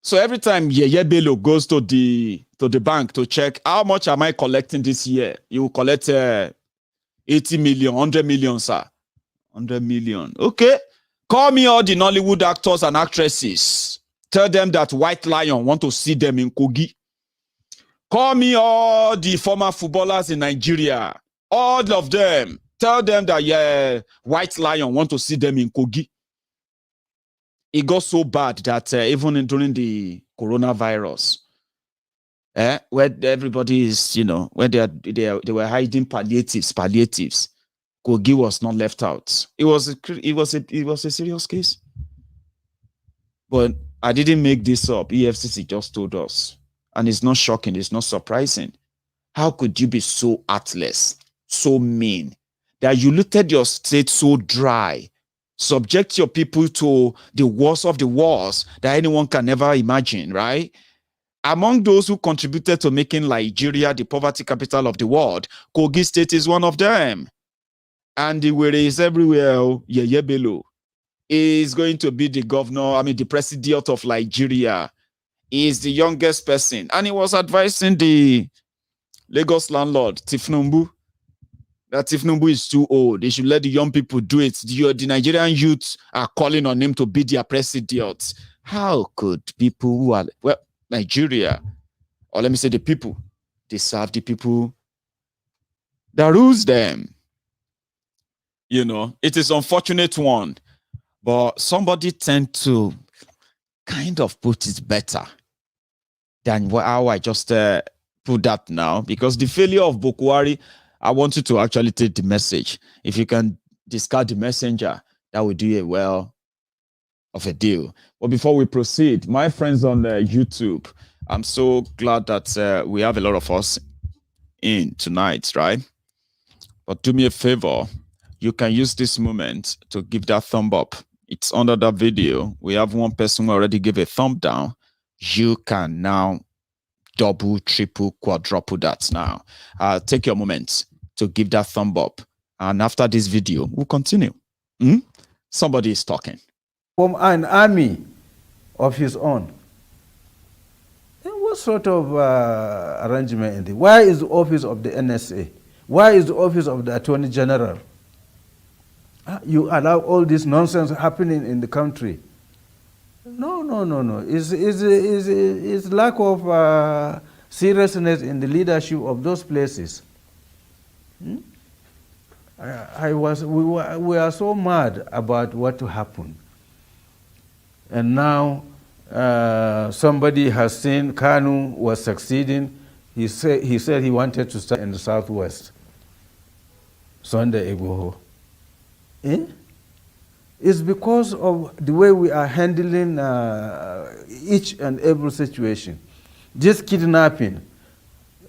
So every time Yeye Bello goes to the bank to check how much am I collecting this year, you will collect 80 million, 100 million, sir. 100 million. Okay. Call me all the Nollywood actors and actresses. Tell them that White Lion want to see them in Kogi. Call me all the former footballers in Nigeria. All of them. Tell them that White Lion want to see them in Kogi. It got so bad that even during the coronavirus, where everybody is, where they were hiding palliatives, Kogi was not left out. It was a serious case. But I didn't make this up. EFCC just told us. And it's not shocking. It's not surprising. How could you be so heartless, so mean, that you looted your state so dry, subject your people to the worst of the wars that anyone can never imagine, right? Among those who contributed to making Nigeria the poverty capital of the world, Kogi State is one of them. And the way is everywhere. Yeye Bello is going to be the governor, the president of Nigeria. He is the youngest person. And he was advising the Lagos landlord, Tifnumbu, that Tifnumbu is too old. They should let the young people do it. The Nigerian youth are calling on him to be their president. How could people who are, Nigeria, or let me say the people, they serve the people that rules them. It is unfortunate one, but somebody tend to kind of put it better than how I just put that now, because the failure of Bokwari, I want you to actually take the message. If you can discard the messenger, that will do a well of a deal. But before we proceed, my friends on YouTube, I'm so glad that we have a lot of us in tonight, right? But do me a favor, you can use this moment to give that thumb up. It's under that video. We have one person who already gave a thumb down. You can now double, triple, quadruple that now. Take your moment to give that thumb up. And after this video, we'll continue. Somebody is talking. From an army of his own. Then what sort of arrangement is it? Where is the office of the NSA? Where is the office of the Attorney General? You allow all this nonsense happening in the country. No. It's lack of seriousness in the leadership of those places. We are so mad about what happened. And now somebody has seen Kanu was succeeding. He said he wanted to start in the southwest. Sunday Igboho. It's because of the way we are handling each and every situation. This kidnapping,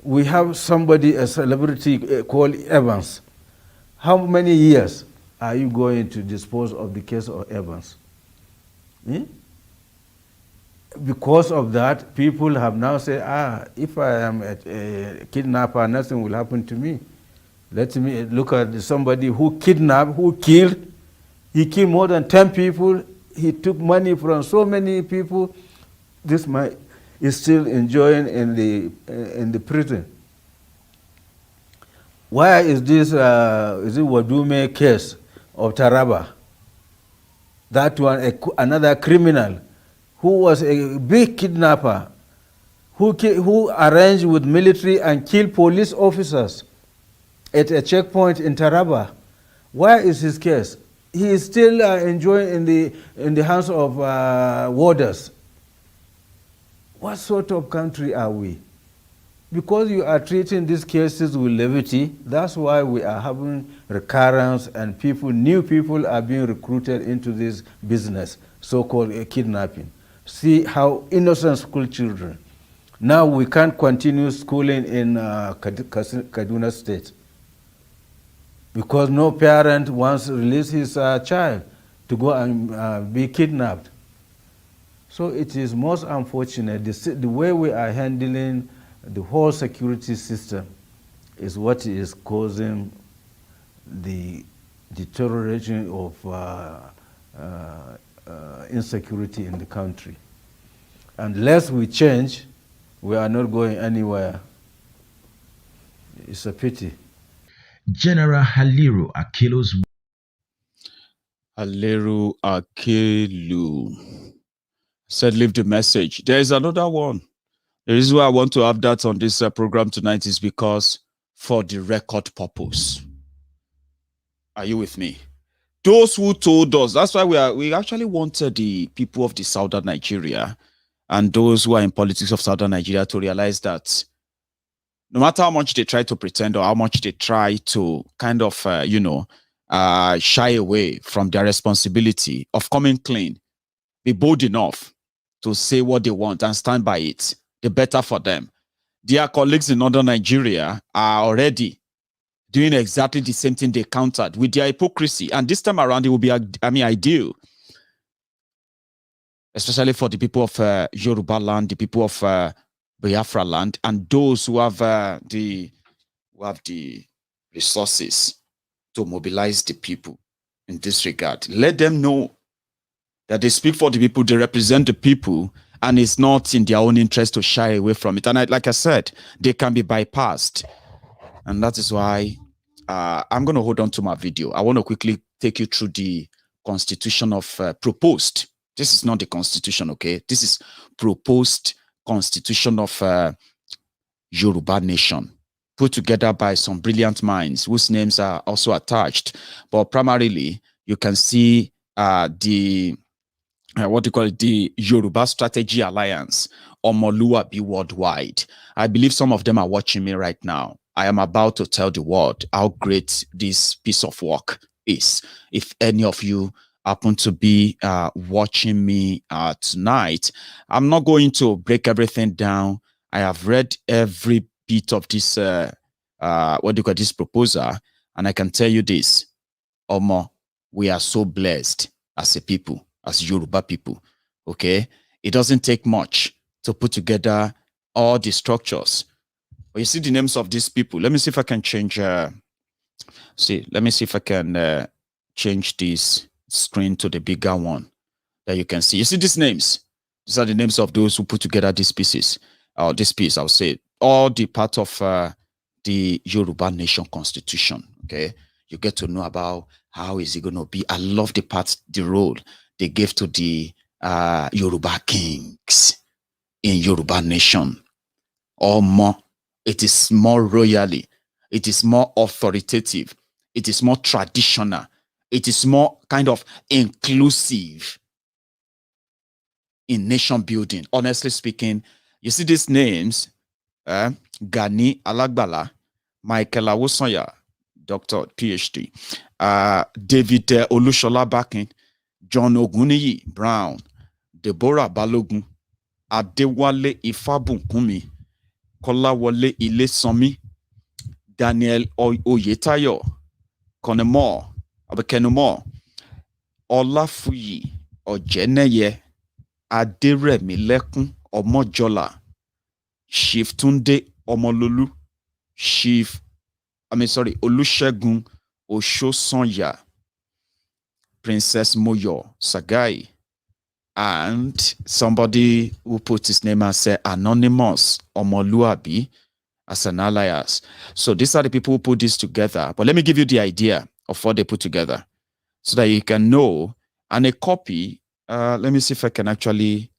we have somebody, a celebrity called Evans. How many years are you going to dispose of the case of Evans? Because of that, people have now said, if I am a kidnapper, nothing will happen to me. Let me look at somebody who kidnapped, who killed. He killed more than 10 people. He took money from so many people. This man is still enjoying in the prison. Why is this, is it Wadume case of Taraba? That one, another criminal who was a big kidnapper, who arranged with military and killed police officers at a checkpoint in Taraba. Why is his case? He is still enjoying in the hands of warders. What sort of country are we? Because you are treating these cases with levity, that's why we are having recurrence and new people are being recruited into this business, so-called kidnapping. See how innocent school children. Now we can't continue schooling in Kaduna State because no parent wants to release his child to go and be kidnapped. So it is most unfortunate. The way we are handling the whole security system is what is causing the deterioration of insecurity in the country. Unless we change, we are not going anywhere. It's a pity. General Haliru Akilu's Haliru Akilu said, leave the message. There is another one. The reason why I want to have that on this program tonight is because for the record purpose. Are you with me? Those who told us, that's why we actually wanted the people of the southern Nigeria and those who are in politics of southern Nigeria to realize that no matter how much they try to pretend or how much they try to kind of, shy away from their responsibility of coming clean, be bold enough to say what they want and stand by it, the better for them. Their colleagues in northern Nigeria are already doing exactly the same thing they countered with their hypocrisy. And this time around, it will be, ideal, especially for the people of Yoruba land, the people of Biafra land, and those who have the resources to mobilize the people in this regard. Let them know that they speak for the people, they represent the people, and it's not in their own interest to shy away from it. And like I said, they can be bypassed. And that is why I'm going to hold on to my video. I want to quickly take you through the constitution of proposed. This is not the constitution, okay? This is proposed constitution of Yoruba nation, put together by some brilliant minds whose names are also attached. But primarily, you can see the Yoruba Strategy Alliance, Omoluabi Worldwide. I believe some of them are watching me right now. I am about to tell the world how great this piece of work is. If any of you happen to be watching me tonight, I'm not going to break everything down. I have read every bit of this, this proposal, and I can tell you this, Omo, we are so blessed as a people, as Yoruba people, okay? It doesn't take much to put together all the structures. But you see the names of these people. Let me see if I can change, let me see if I can change this screen to the bigger one that you can see. You see these names? These are the names of those who put together these pieces, or this piece, I'll say, all the part of the Yoruba Nation Constitution, okay? You get to know about how is it going to be. I love the role they gave to the Yoruba kings in Yoruba Nation. Or more, it is more royally, it is more authoritative, it is more traditional, it is more kind of inclusive. in nation building. Honestly speaking, you see these names, Gani Alagbala, Michael Awosanya, Dr. PhD, David Olushola Bakin, John Oguniyi Brown, Deborah Balogun, Adewale Ifabunkunmi, Kolawole Ilesanmi, Daniel Oyetayo, Kenemo, Olafuyi Ojeneye, Aderemilekun Omojola, Chief Tunde Omololu, Olusegun Oshosanya, Princess Moyo Sagai, and somebody who put his name as Anonymous Omoluabi as an alias. So these are the people who put this together. But let me give you the idea of what they put together so that you can know. And a copy, let me see if I can actually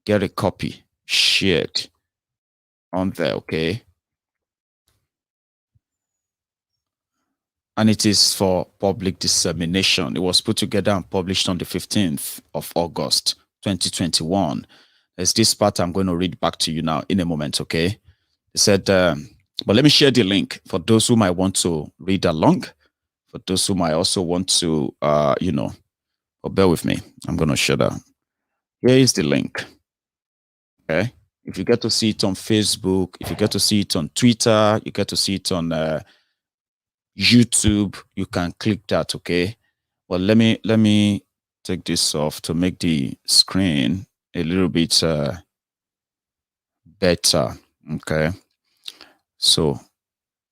get a copy shared on there, okay? And it is for public dissemination. It was put together and published on the 15th of August, 2021. There's this part I'm going to read back to you now in a moment, okay? It said, but let me share the link for those who might want to read along, for those who might also want to, bear with me. I'm going to share that. Here is the link, okay? If you get to see it on Facebook, if you get to see it on Twitter, you get to see it on YouTube, you can click that, okay? Well, let me take this off to make the screen a little bit better, okay? So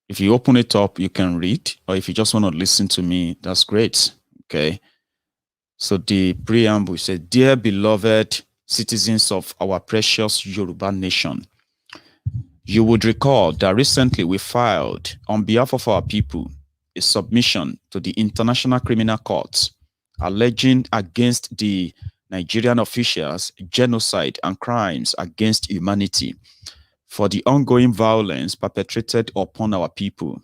if you open it up, you can read, or if you just want to listen to me, that's great, okay? So the preamble says, "Dear beloved citizens of our precious Yoruba nation, you would recall that recently we filed, on behalf of our people, a submission to the International Criminal Court alleging against the Nigerian officials genocide and crimes against humanity for the ongoing violence perpetrated upon our people.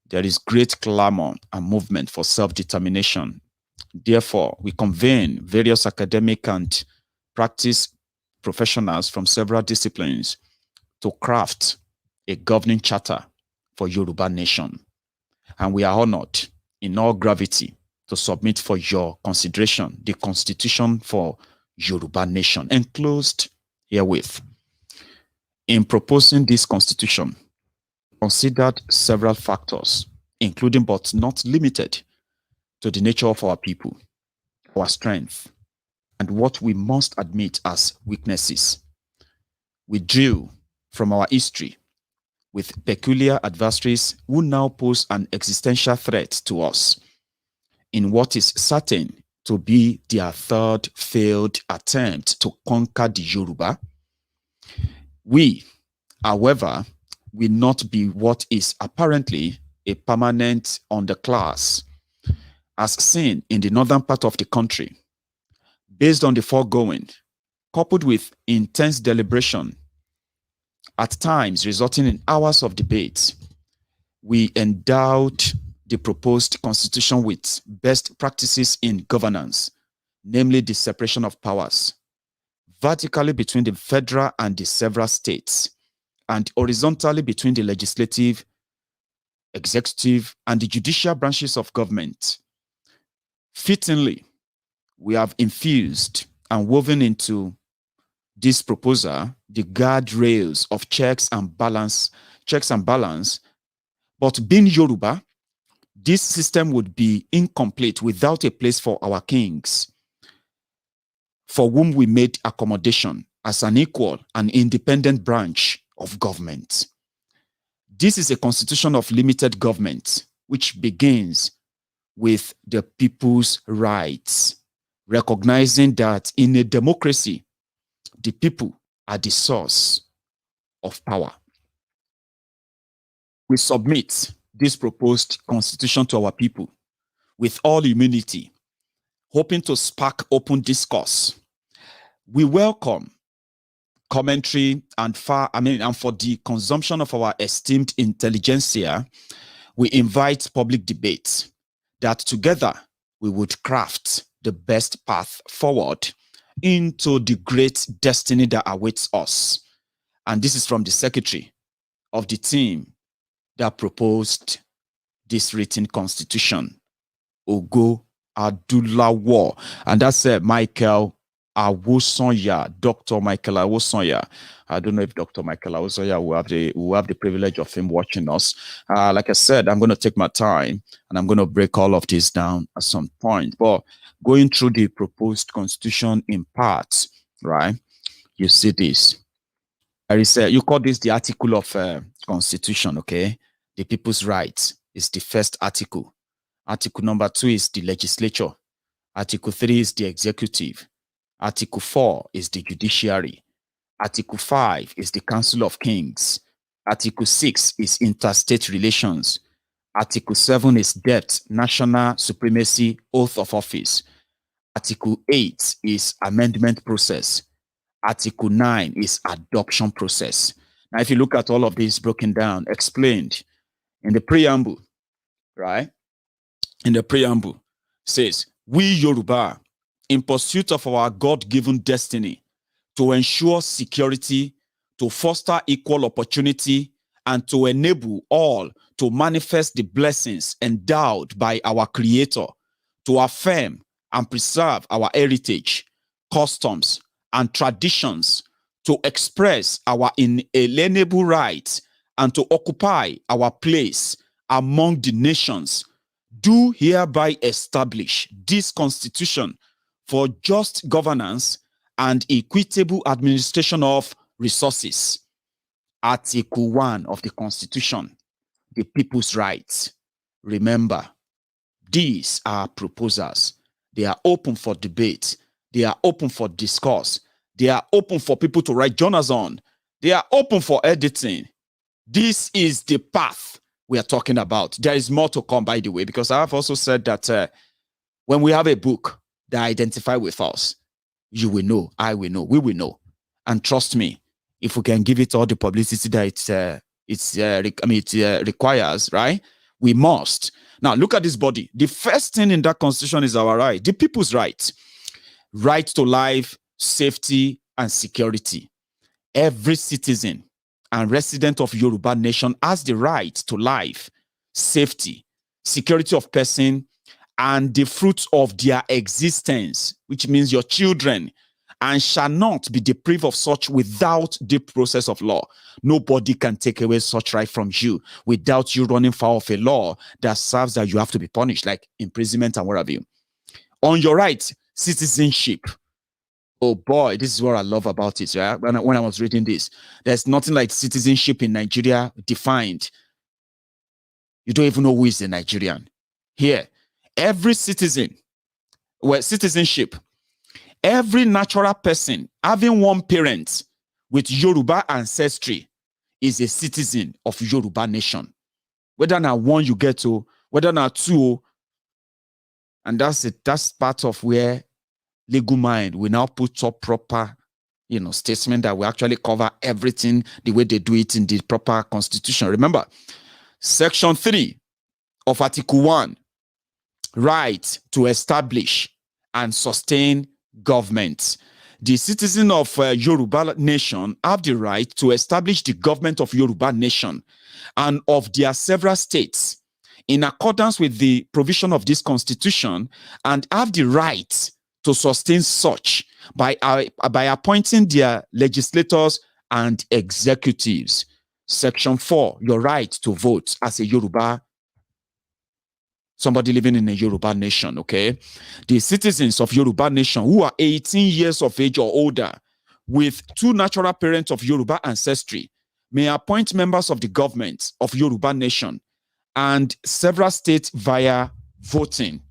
There is great clamor and movement for self-determination. Therefore, we convene various academic and practice professionals from several disciplines to craft a governing charter for Yoruba nation. And we are honored in all gravity to submit for your consideration the Constitution for Yoruba nation, enclosed herewith. In proposing this Constitution, considered several factors, including but not limited to the nature of our people, our strength, and what we must admit as weaknesses. We drew from our history with peculiar adversaries who now pose an existential threat to us in what is certain to be their third failed attempt to conquer the Yoruba. We, however, will not be what is apparently a permanent underclass, as seen in the northern part of the country. Based on the foregoing, coupled with intense deliberation, at times resulting in hours of debate, we endowed the proposed constitution with best practices in governance, namely the separation of powers, vertically between the federal and the several states, and horizontally between the legislative, executive, and the judicial branches of government. Fittingly, we have infused and woven into this proposal the guardrails of checks and balance. But being Yoruba, this system would be incomplete without a place for our kings, for whom we made accommodation as an equal and independent branch of government. This is a constitution of limited government, which begins with the people's rights, recognizing that in a democracy, the people are the source of power. We submit this proposed constitution to our people with all humility, hoping to spark open discourse. We welcome commentary and for the consumption of our esteemed intelligentsia, we invite public debate that together we would craft the best path forward into the great destiny that awaits us. And this is from the secretary of the team that proposed this written constitution, Ogo Adulawo. And that's Michael Awosonya, Dr. Michael Awosonya. I don't know if Dr. Michael Awosonya will have the privilege of him watching us. Like I said, I'm going to take my time and I'm going to break all of this down at some point. But going through the proposed constitution in parts, right? You see this. There is you call this the article of constitution, okay? The people's rights is the first article. Article number 2 is the legislature. Article 3 is the executive. Article 4 is the judiciary. Article 5 is the Council of Kings. Article 6 is interstate relations. Article 7 is debt, national supremacy, oath of office. Article 8 is amendment process. Article 9 is adoption process. Now, if you look at all of this broken down, explained in the preamble, right? In the preamble, says, we Yoruba, in pursuit of our God-given destiny, to ensure security, to foster equal opportunity, and to enable all to manifest the blessings endowed by our Creator, to affirm and preserve our heritage, customs, and traditions, to express our inalienable rights, and to occupy our place among the nations, do hereby establish this constitution for just governance and equitable administration of resources. Article 1 of the Constitution, the people's rights. Remember, these are proposals. They are open for debate. They are open for discourse. They are open for people to write journals on. They are open for editing. This is the path we are talking about. There is more to come, by the way, because I have also said that when we have a book that identifies with us, you will know, I will know, we will know. And trust me, if we can give it all the publicity that it requires, right? We must. Now, look at this body. The first thing in that constitution is our right, the people's right. Right to life, safety, and security. Every citizen and resident of Yoruba nation has the right to life, safety, security of person, and the fruits of their existence, which means your children, and shall not be deprived of such without the process of law. Nobody can take away such right from you without you running foul of a law that serves that you have to be punished, like imprisonment and what have you. On your right, citizenship. Oh boy, this is what I love about it. Right? When I was reading this, there's nothing like citizenship in Nigeria defined. You don't even know who is a Nigerian. Here, every citizen, well, citizenship, every natural person having one parent with Yoruba ancestry is a citizen of Yoruba nation. Whether now one you get to, whether now two, and that's it. That's part of where legal mind will now put up proper, statement that will actually cover everything the way they do it in the proper constitution. Remember, Section 3 of Article 1, right to establish and sustain government. The citizens of Yoruba nation have the right to establish the government of Yoruba nation and of their several states in accordance with the provision of this constitution, and have the right to sustain such by appointing their legislators and executives. Section 4, your right to vote as a Yoruba, somebody living in a Yoruba nation, okay? The citizens of Yoruba nation who are 18 years of age or older with two natural parents of Yoruba ancestry may appoint members of the government of Yoruba nation and several states via voting.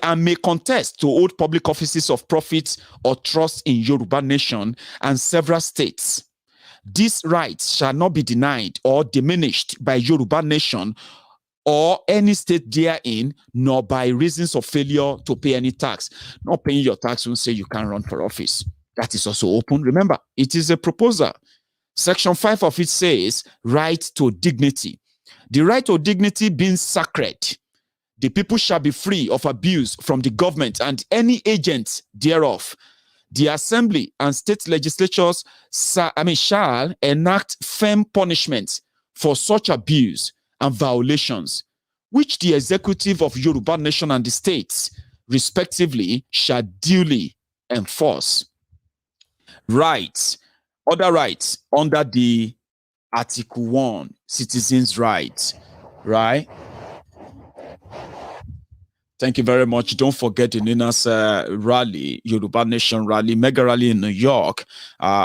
And may contest to hold public offices of profit or trust in Yoruba nation and several states. These rights shall not be denied or diminished by Yoruba nation or any state therein, nor by reasons of failure to pay any tax. Not paying your tax won't say you can't run for office. That is also open. Remember, it is a proposal. Section 5 of it says, right to dignity. The right to dignity being sacred. The people shall be free of abuse from the government and any agent thereof. The assembly and state legislatures shall enact firm punishments for such abuse and violations, which the executive of Yoruba Nation and the states, respectively, shall duly enforce. Rights, other rights under the Article 1, citizens' rights, right? Thank you very much. Don't forget the NINA's rally, Yoruba Nation rally, mega rally in New York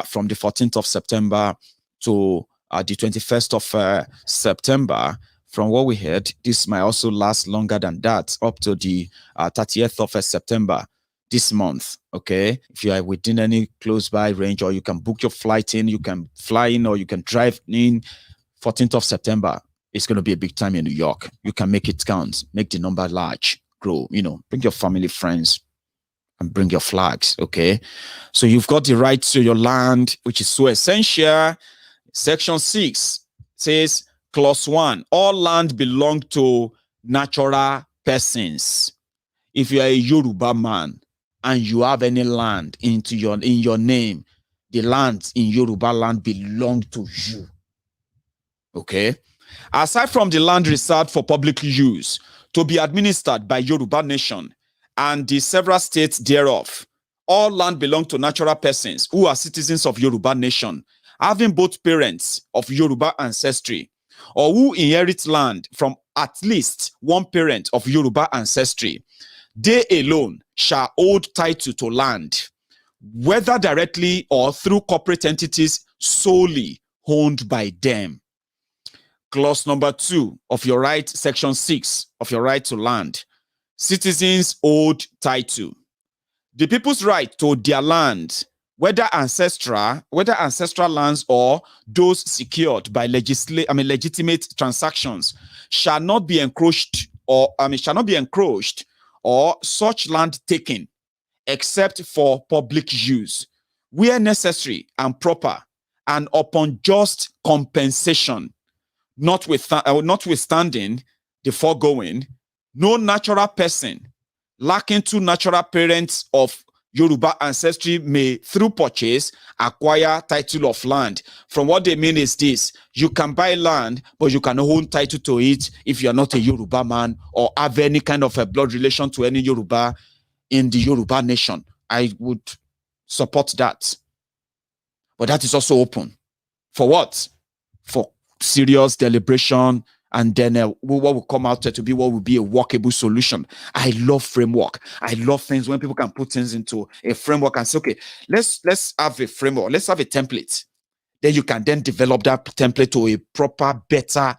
from the 14th of September to the 21st of September. From what we heard, this might also last longer than that, up to the 30th of September this month, okay? If you are within any close by range, or you can book your flight in, you can fly in, or you can drive in, 14th of September, it's going to be a big time in New York. You can make it count, make the number large, grow, bring your family, friends, and bring your flags, okay? So you've got the right to your land, which is so essential. Section 6 says, Clause 1, all land belong to natural persons. If you are a Yoruba man and you have any land in your name, the lands in Yoruba land belong to you. Okay? Aside from the land reserved for public use to be administered by Yoruba Nation and the several states thereof, all land belong to natural persons who are citizens of Yoruba Nation, having both parents of Yoruba ancestry, or who inherit land from at least one parent of Yoruba ancestry. They alone shall hold title to land, whether directly or through corporate entities solely owned by them. Clause number 2 of your right, section 6 of your right to land. Citizens hold title. The people's right to their land, whether ancestral lands or those secured by legitimate transactions, shall not be encroached or such land taken except for public use, where necessary and proper, and upon just compensation. Notwithstanding the foregoing, no natural person lacking two natural parents of Yoruba ancestry may, through purchase, acquire title of land. From what they mean is this: you can buy land, but you can own title to it if you are not a Yoruba man or have any kind of a blood relation to any Yoruba in the Yoruba Nation. I would support that. But that is also open. For what? For serious deliberation, and then what will come out to be what will be a workable solution. I love framework. I love things when people can put things into a framework and say, okay, let's have a framework. Let's have a template. Then you can then develop that template to a proper, better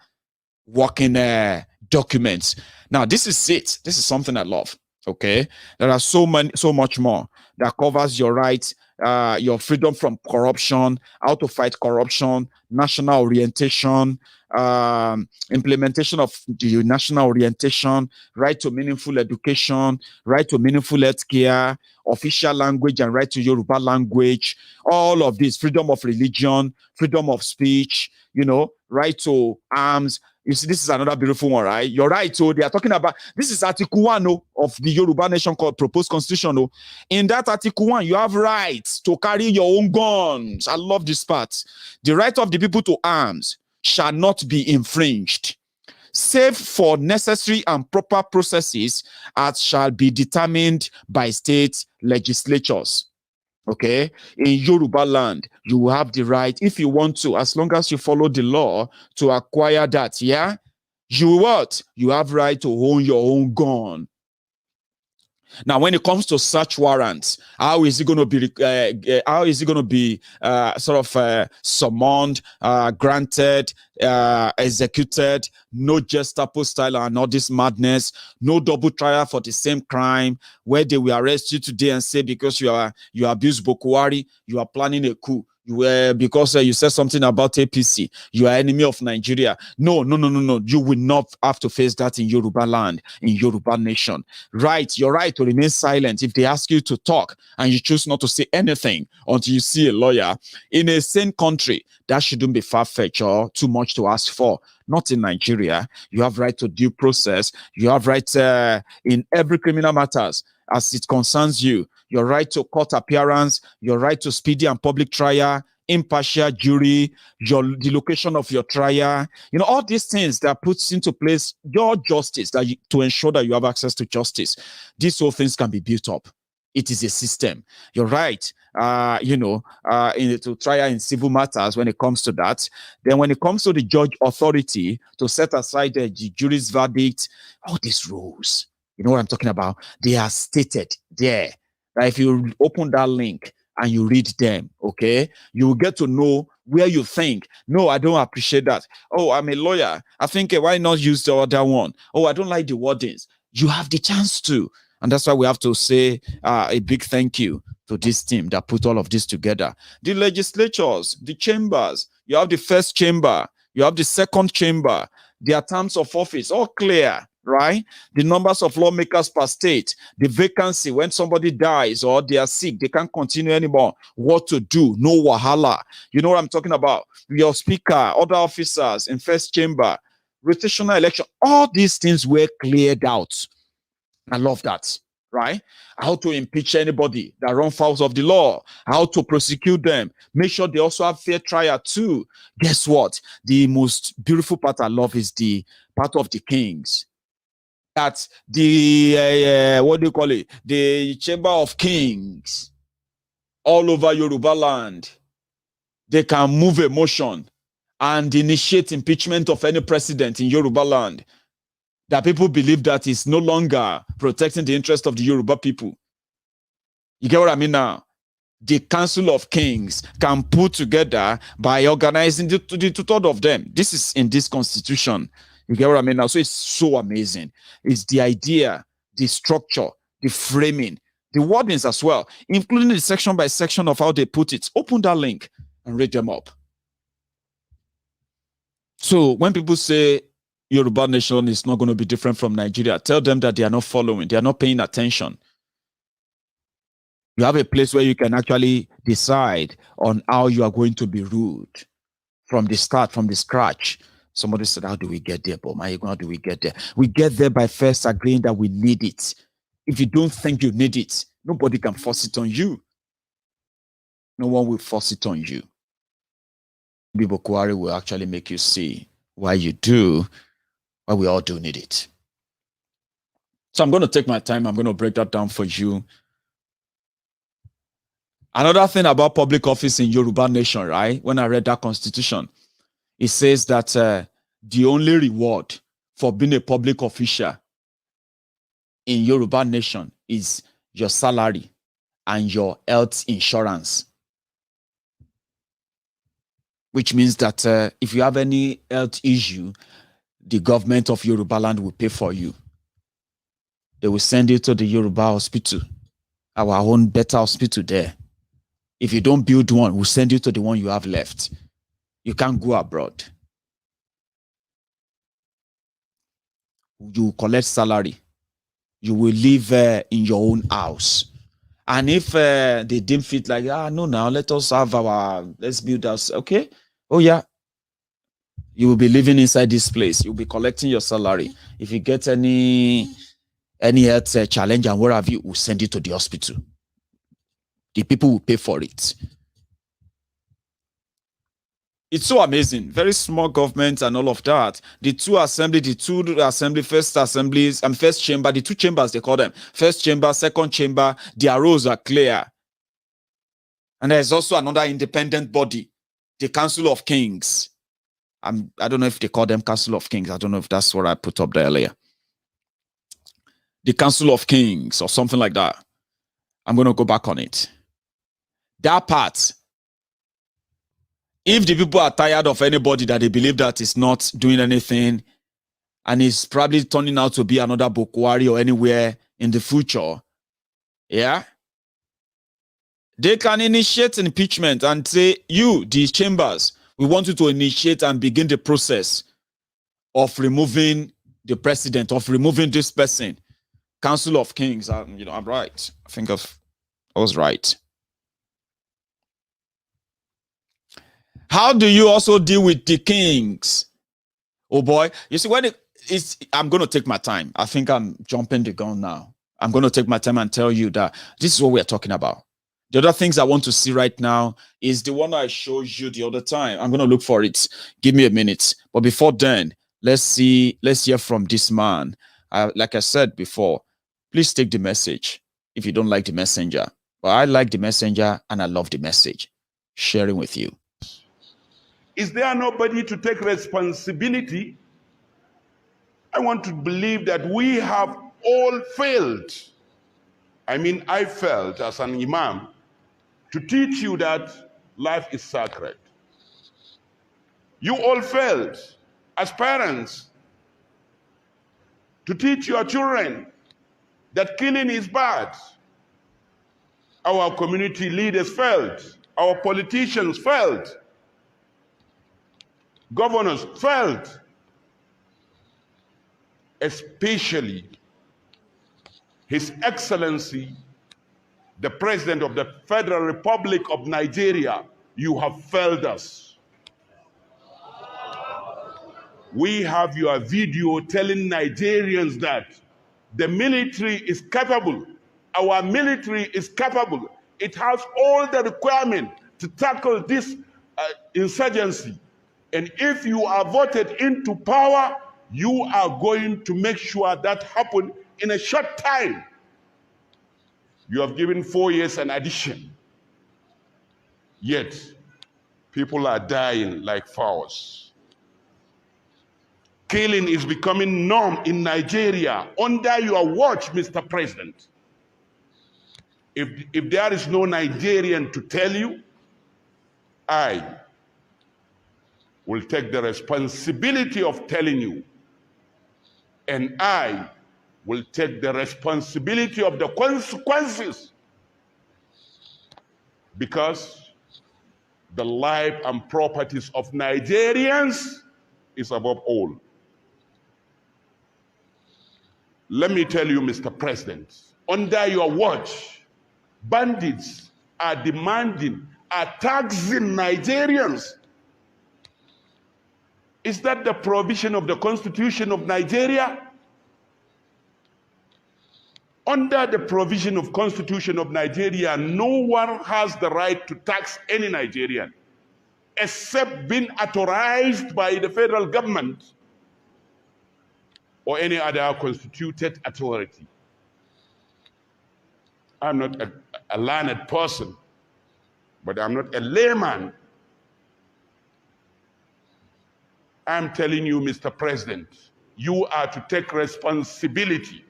working document. Now, this is it. This is something I love. Okay. There are so much more that covers your rights, your freedom from corruption, how to fight corruption, national orientation, implementation of the national orientation, right to meaningful education, right to meaningful health care, official language and right to Yoruba language, all of this, freedom of religion, freedom of speech, right to arms. You see, this is another beautiful one, right? You're right. So they are talking about, this is Article 1 of the Yoruba Nation proposed constitution. In that Article 1, you have rights to carry your own guns. I love this part. The right of the people to arms shall not be infringed, save for necessary and proper processes as shall be determined by state legislatures. Okay, in Yoruba land, you will have the right, if you want to, as long as you follow the law, to acquire that. Yeah, you have right to own your own gun. Now, when it comes to search warrants, how is it going to be summoned, granted, executed? No Gestapo style and all this madness. No double trial for the same crime, where they will arrest you today and say because you abuse Boko Haram, you are planning a coup. because you said something about APC, you are enemy of Nigeria. No. You will not have to face that in Yoruba land, in Yoruba nation. Right, you're right to remain silent if they ask you to talk and you choose not to say anything until you see a lawyer. In a sane country, that shouldn't be far-fetched or too much to ask for. Not in Nigeria. You have right to due process. You have right in every criminal matters as it concerns you. Your right to court appearance, your right to speedy and public trial, impartial jury, the location of your trial, all these things that puts into place your justice to ensure that you have access to justice. These whole things can be built up. It is a system. You're right. To trial in civil matters when it comes to that. Then when it comes to the judge authority to set aside the jury's verdict, all these rules, you know what I'm talking about? They are stated there. That if you open that link and you read them, okay, you will get to know where you think, no, I don't appreciate that. Oh, I'm a lawyer. I think, why not use the other one? Oh, I don't like the wordings. You have the chance to. And that's why we have to say a big thank you to this team that put all of this together. The legislatures, the chambers, you have the first chamber, you have the second chamber, their terms of office, all clear, right? The numbers of lawmakers per state, the vacancy when somebody dies or they are sick, they can't continue anymore, what to do, no wahala. You know what I'm talking about? Your speaker, other officers in first chamber, rotational election, all these things were cleared out. I love that, right? How to impeach anybody that run foul of the law, how to prosecute them, make sure they also have fair trial too. Guess what? The most beautiful part I love is the part of the kings. That's the, what do you call it? The Chamber of Kings all over Yoruba land. They can move a motion and initiate impeachment of any president in Yoruba land. That people believe that is no longer protecting the interest of the Yoruba people. You get what I mean now? The Council of Kings can put together by organizing the two-thirds of them. This is in this constitution. You get what I mean now? So it's so amazing. It's the idea, the structure, the framing, the wordings as well, including the section by section of how they put it. Open that link and read them up. So when people say Yoruba nation is not going to be different from Nigeria, tell them that they are not following, they are not paying attention. You have a place where you can actually decide on how you are going to be ruled from the start, from the scratch. Somebody said, how do we get there, But Maiyegun, how do we get there? We get there by first agreeing that we need it. If you don't think you need it, nobody can force it on you. No one will force it on you. Bibo Kuwari will actually make you see why you do, why we all do need it. So I'm going to take my time. I'm going to break that down for you. Another thing about public office in Yoruba nation, right? When I read that constitution, it says that the only reward for being a public official in Yoruba nation is your salary and your health insurance. Which means that if you have any health issue, the government of Yoruba land will pay for you. They will send you to the Yoruba hospital, our own better hospital there. If you don't build one, we'll send you to the one you have left. You can't go abroad. You collect salary. You will live in your own house. And if they deem fit like, no, now let us have let's build us. Okay. Oh yeah. You will be living inside this place. You'll be collecting your salary. If you get any health challenge and where have you, we'll send you to the hospital. The people will pay for it. It's so amazing. Very small government and all of that. The two assembly, first assemblies and first chamber, the two chambers they call them. First chamber, second chamber, their roles are clear. And there's also another independent body, the Council of Kings. I don't know if they call them Council of Kings. I don't know if that's what I put up there earlier. The Council of Kings or something like that. I'm going to go back on it. That part, if the people are tired of anybody that they believe that is not doing anything and is probably turning out to be another Bokwari or anywhere in the future, yeah, They can initiate impeachment and say, you, the chambers, we want you to initiate and begin the process of removing the president, of removing this person. Council of Kings, I'm right. I think I was right. How do you also deal with the kings? Oh boy, you see, when I'm going to take my time. I think I'm jumping the gun now. I'm going to take my time and tell you that this is what we're talking about. The other things I want to see right now is the one I showed you the other time. I'm going to look for it. Give me a minute. But before then, let's hear from this man. Like I said before, please take the message if you don't like the messenger. But I like the messenger and I love the message. Sharing with you. Is there nobody to take responsibility? I want to believe that we have all failed. I mean, I failed as an imam to teach you that life is sacred. You all failed as parents to teach your children that killing is bad. Our community leaders failed. Our politicians failed. Governors failed. Especially His Excellency, the President of the Federal Republic of Nigeria, you have failed us. We have your video telling Nigerians that the military is capable. Our military is capable. It has all the requirements to tackle this insurgency. And if you are voted into power, you are going to make sure that happens in a short time. You have given 4 years an addition. Yet, people are dying like fowls. Killing is becoming norm in Nigeria under your watch, Mr. President. If there is no Nigerian to tell you, I will take the responsibility of telling you. And I will take the responsibility of the consequences, because the life and properties of Nigerians is above all. Let me tell you, Mr. President, under your watch, bandits are taxing Nigerians. Is that the provision of the Constitution of Nigeria? Under the provision of Constitution of Nigeria, no one has the right to tax any Nigerian, except being authorized by the federal government or any other constituted authority. I'm not a learned person, but I'm not a layman. I'm telling you, Mr. President, you are to take responsibility.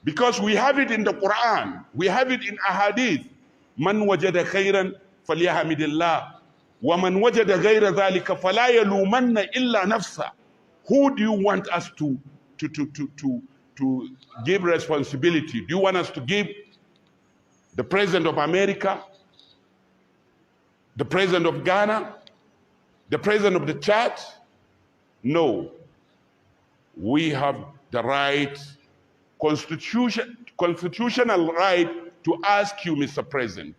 Because we have it in the Quran, we have it in Ahadith. Man wajada khayran falyahamidillah, wa man wajada ghayra dhalika fala yalumanna illa nafsa. Who do you want us to give responsibility? Do you want us to give the President of America, the President of Ghana, the President of the Chad? No. We have the right, constitutional right to ask you, Mr. President.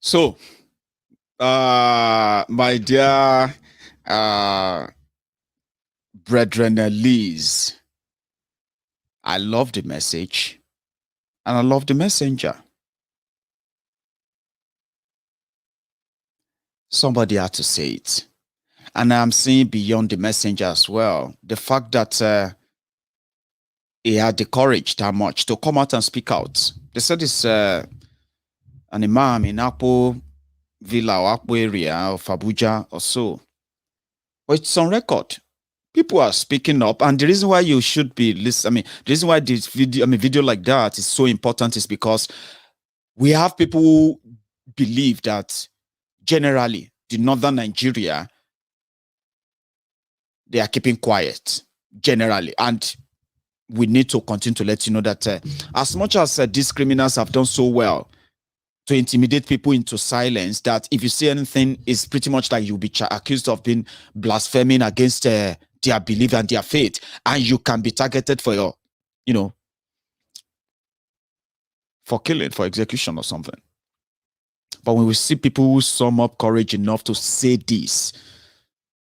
So, my dear brethren Elise, I love the message and I love the messenger. Somebody had to say it. And I'm seeing beyond the messenger as well. The fact that he had the courage that much to come out and speak out. They said it's an imam in Akpo Villa or Akpo area of Abuja or so. But it's on record. People are speaking up. And the reason why you should be listening, the reason why this video like that is so important is because we have people who believe that generally the northern Nigeria, they are keeping quiet generally. And we need to continue to let you know that as much as these criminals have done so well to intimidate people into silence, that if you say anything, it's pretty much like you'll be accused of being blaspheming against their belief and their faith, and you can be targeted for your, for killing, for execution or something. But when we see people who sum up courage enough to say this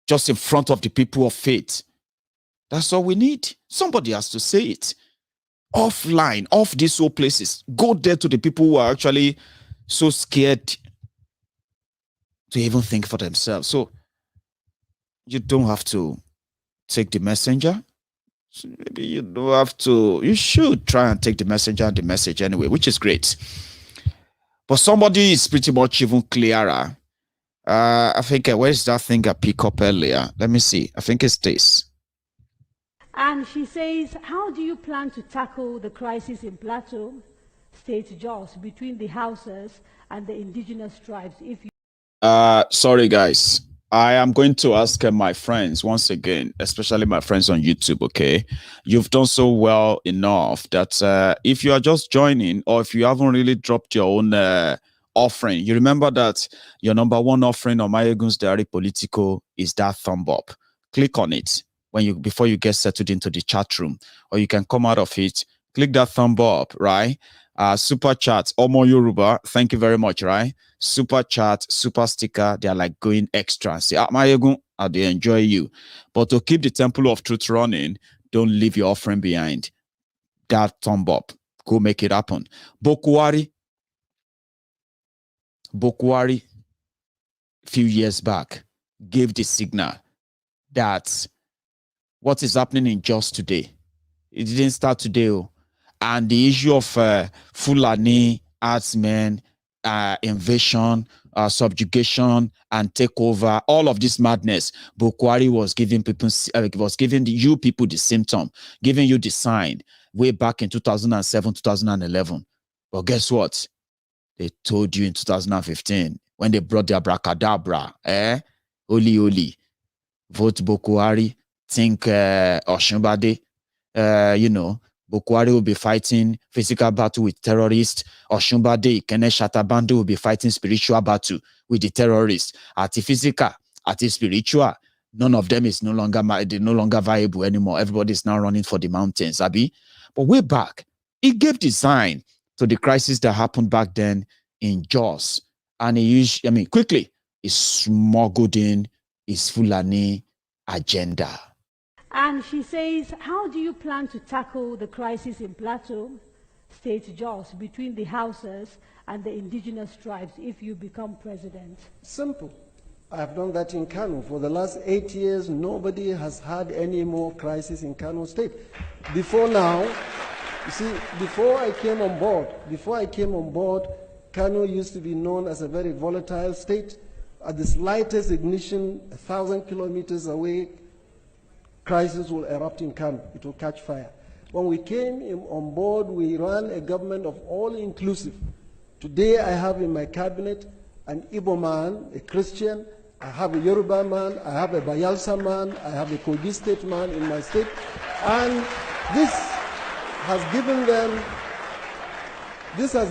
just in front of the people of faith, that's all we need. Somebody has to say it. Offline, off these whole places. Go there to the people who are actually so scared to even think for themselves. So you don't have to take the messenger. So maybe you don't have to. You should try and take the messenger and the message anyway, which is great. But somebody is pretty much even clearer. I think, where's that thing I picked up earlier? Let me see. I think it's this. And she says, how do you plan to tackle the crisis in Plateau, State Jos, between the Hausas and the indigenous tribes? If you sorry, guys. I am going to ask my friends once again, especially my friends on YouTube, okay? You've done so well enough that if you are just joining, or if you haven't really dropped your own offering, you remember that your #1 offering on Maiyegun's Diary Politico is that thumb up. Click on it before you get settled into the chat room, or you can come out of it. Click that thumb up, right? Super chat, Omo Yoruba, thank you very much, right? Super chat, super sticker, they are like going extra. Say, Maiyegun, they enjoy you. But to keep the Temple of Truth running, don't leave your offering behind. That thumb up, go make it happen. Bokwari, few years back, gave the signal that what is happening in Jos today, it didn't start today, and the issue of Fulani, herdsmen, invasion, subjugation, and takeover, all of this madness, Bokwari was giving people, was giving you people the symptom, giving you the sign way back in 2007, 2011. But guess what? They told you in 2015 when they brought their abracadabra, Oli, vote Bokwari, think Oshunbade, Bokwari will be fighting physical battle with terrorists. Oshunbade, Ikene Shatabande will be fighting spiritual battle with the terrorists. At the physical, at the spiritual, none of them is no longer viable anymore. Everybody is now running for the mountains, Abi. But way back, he gave the sign to the crisis that happened back then in Jos. And quickly, he smuggled in his Fulani agenda. And she says, how do you plan to tackle the crisis in Plateau, State Jos, between the Hausas and the indigenous tribes if you become president? Simple. I have done that in Kano. For the last 8 years, nobody has had any more crisis in Kano State. Before now, you see, before I came on board, Kano used to be known as a very volatile state. At the slightest ignition, 1,000 kilometers away, crisis will erupt in Kano. It will catch fire. When we came on board, we ran a government of all inclusive. Today I have in my cabinet an Igbo man, a Christian, I have a Yoruba man, I have a Bayelsa man, I have a Kogi State man in my state, and this has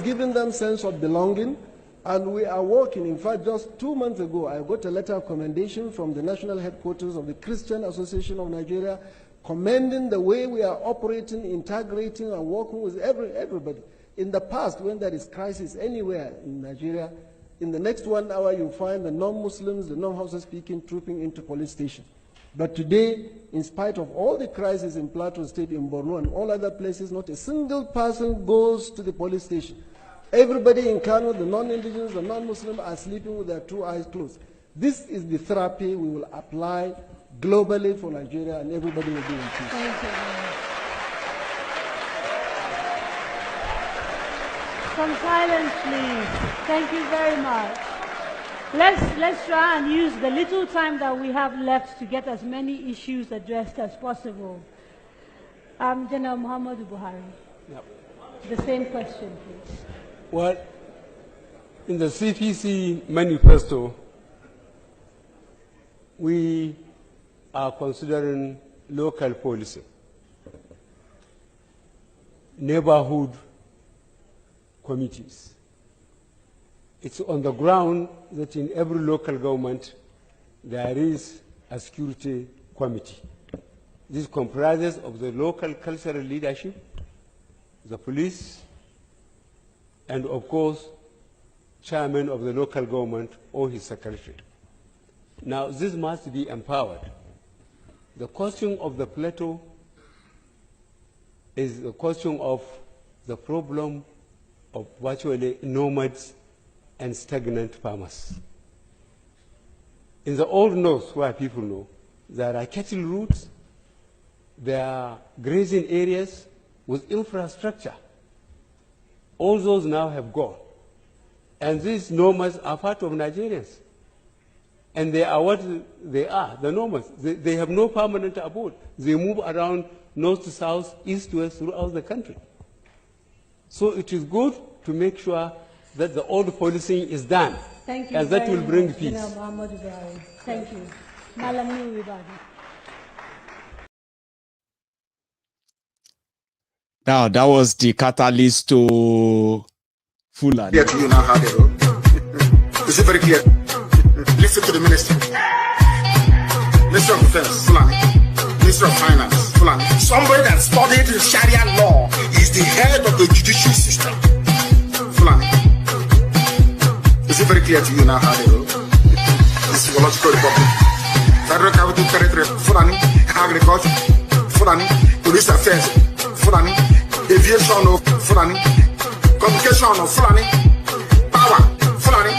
given them sense of belonging. And we are working. In fact, just 2 months ago, I got a letter of commendation from the national headquarters of the Christian Association of Nigeria, commending the way we are operating, integrating, and working with everybody. In the past, when there is crisis anywhere in Nigeria, in the next 1 hour, you find the non-Muslims, the non-Hausa speaking, trooping into police station. But today, in spite of all the crises in Plateau State, in Borno, and all other places, not a single person goes to the police station. Everybody in Kano, the non-indigenous, the non-Muslim, are sleeping with their 2 eyes closed. This is the therapy we will apply globally for Nigeria, and everybody will be in peace. Thank you. Some silence, please. Thank you very much. Let's try and use the little time that we have left to get as many issues addressed as possible. General Muhammadu Buhari. Yep. The same question, please. Well, in the CPC manifesto, we are considering local policy. neighborhood committees. It's on the ground that in every local government there is a security committee. This comprises of the local cultural leadership, the police, and of course, chairman of the local government or his secretary. Now, this must be empowered. The question of the Plateau is the question of the problem of virtually nomads and stagnant farmers. In the old north, where people know, there are cattle routes, there are grazing areas with infrastructure. All those now have gone. And these nomads are part of Nigerians. And they are what they are, the nomads. They have no permanent abode. They move around north to south, east to west throughout the country. So it is good to make sure that the old policing is done. Thank you and that will bring much, peace. Thank you. Malam Nuwibadi. Now, that was the catalyst to Fulani. Clear to you now how they roll. Is it very clear? Listen to the minister. Minister of Defense, Fulani. Minister of Finance, Fulani. Somebody that studied Sharia law is the head of the judicial system. Fulani. Is it very clear to you now how they roll? This is Political Republic. Federal Capital Territory, Fulani. Agriculture, Fulani. Police Affairs, Fulani. Aviation of Fulani. Communication of Fulani. Power, Fulani.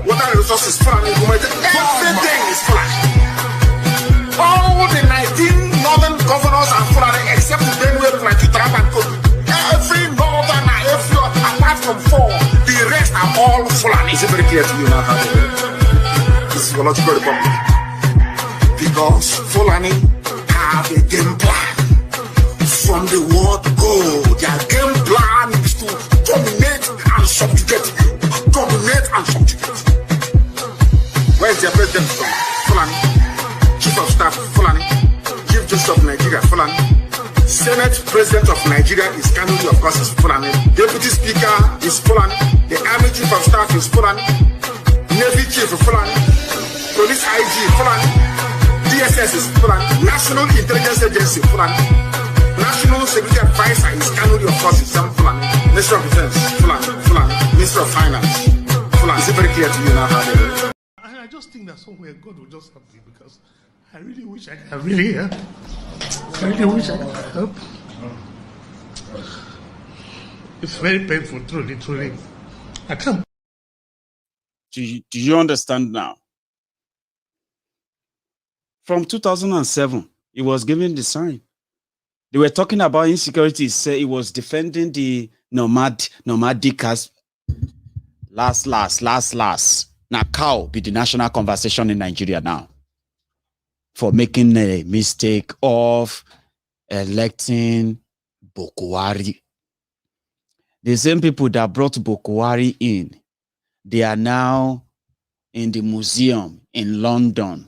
Water resources, Fulani. Everything is Fulani. All the 19 northern governors are Fulani except the Benue, Plateau, and Kogi. Every northern, every apart from 4, the rest are all Fulani. Is it very clear to you now how they do? This is Political Republic. Because Fulani have a game plan. From the word go, their game plan is to dominate and subjugate you. Dominate and subjugate. Where is their president from? Fulani. Chief of Staff, Fulani. Chief Justice of Nigeria, Fulani. Senate President of Nigeria is Kanuri, of course, is Fulani. Deputy Speaker is Fulani. The Army Chief of Staff is Fulani. Navy Chief is Fulani. Police IG, Fulani. DSS is Fulani. National Intelligence Agency, Fulani. National Security Advisor is Kanuri, of course, is Fulani. Minister of Defense, Fulani. Minister of Finance, Fulani. Is it very clear to you now how they do it? I just think that somewhere God will just help me because I really wish I could really help. I really wish I could help. It's very painful, truly. I can't. Do you understand now? From 2007, he was given the sign. They were talking about insecurity. Say he was defending the nomadic as last. Now, cow be the national conversation in Nigeria now for making a mistake of electing Bokwari. The same people that brought Bokwari in, they are now in the museum in London.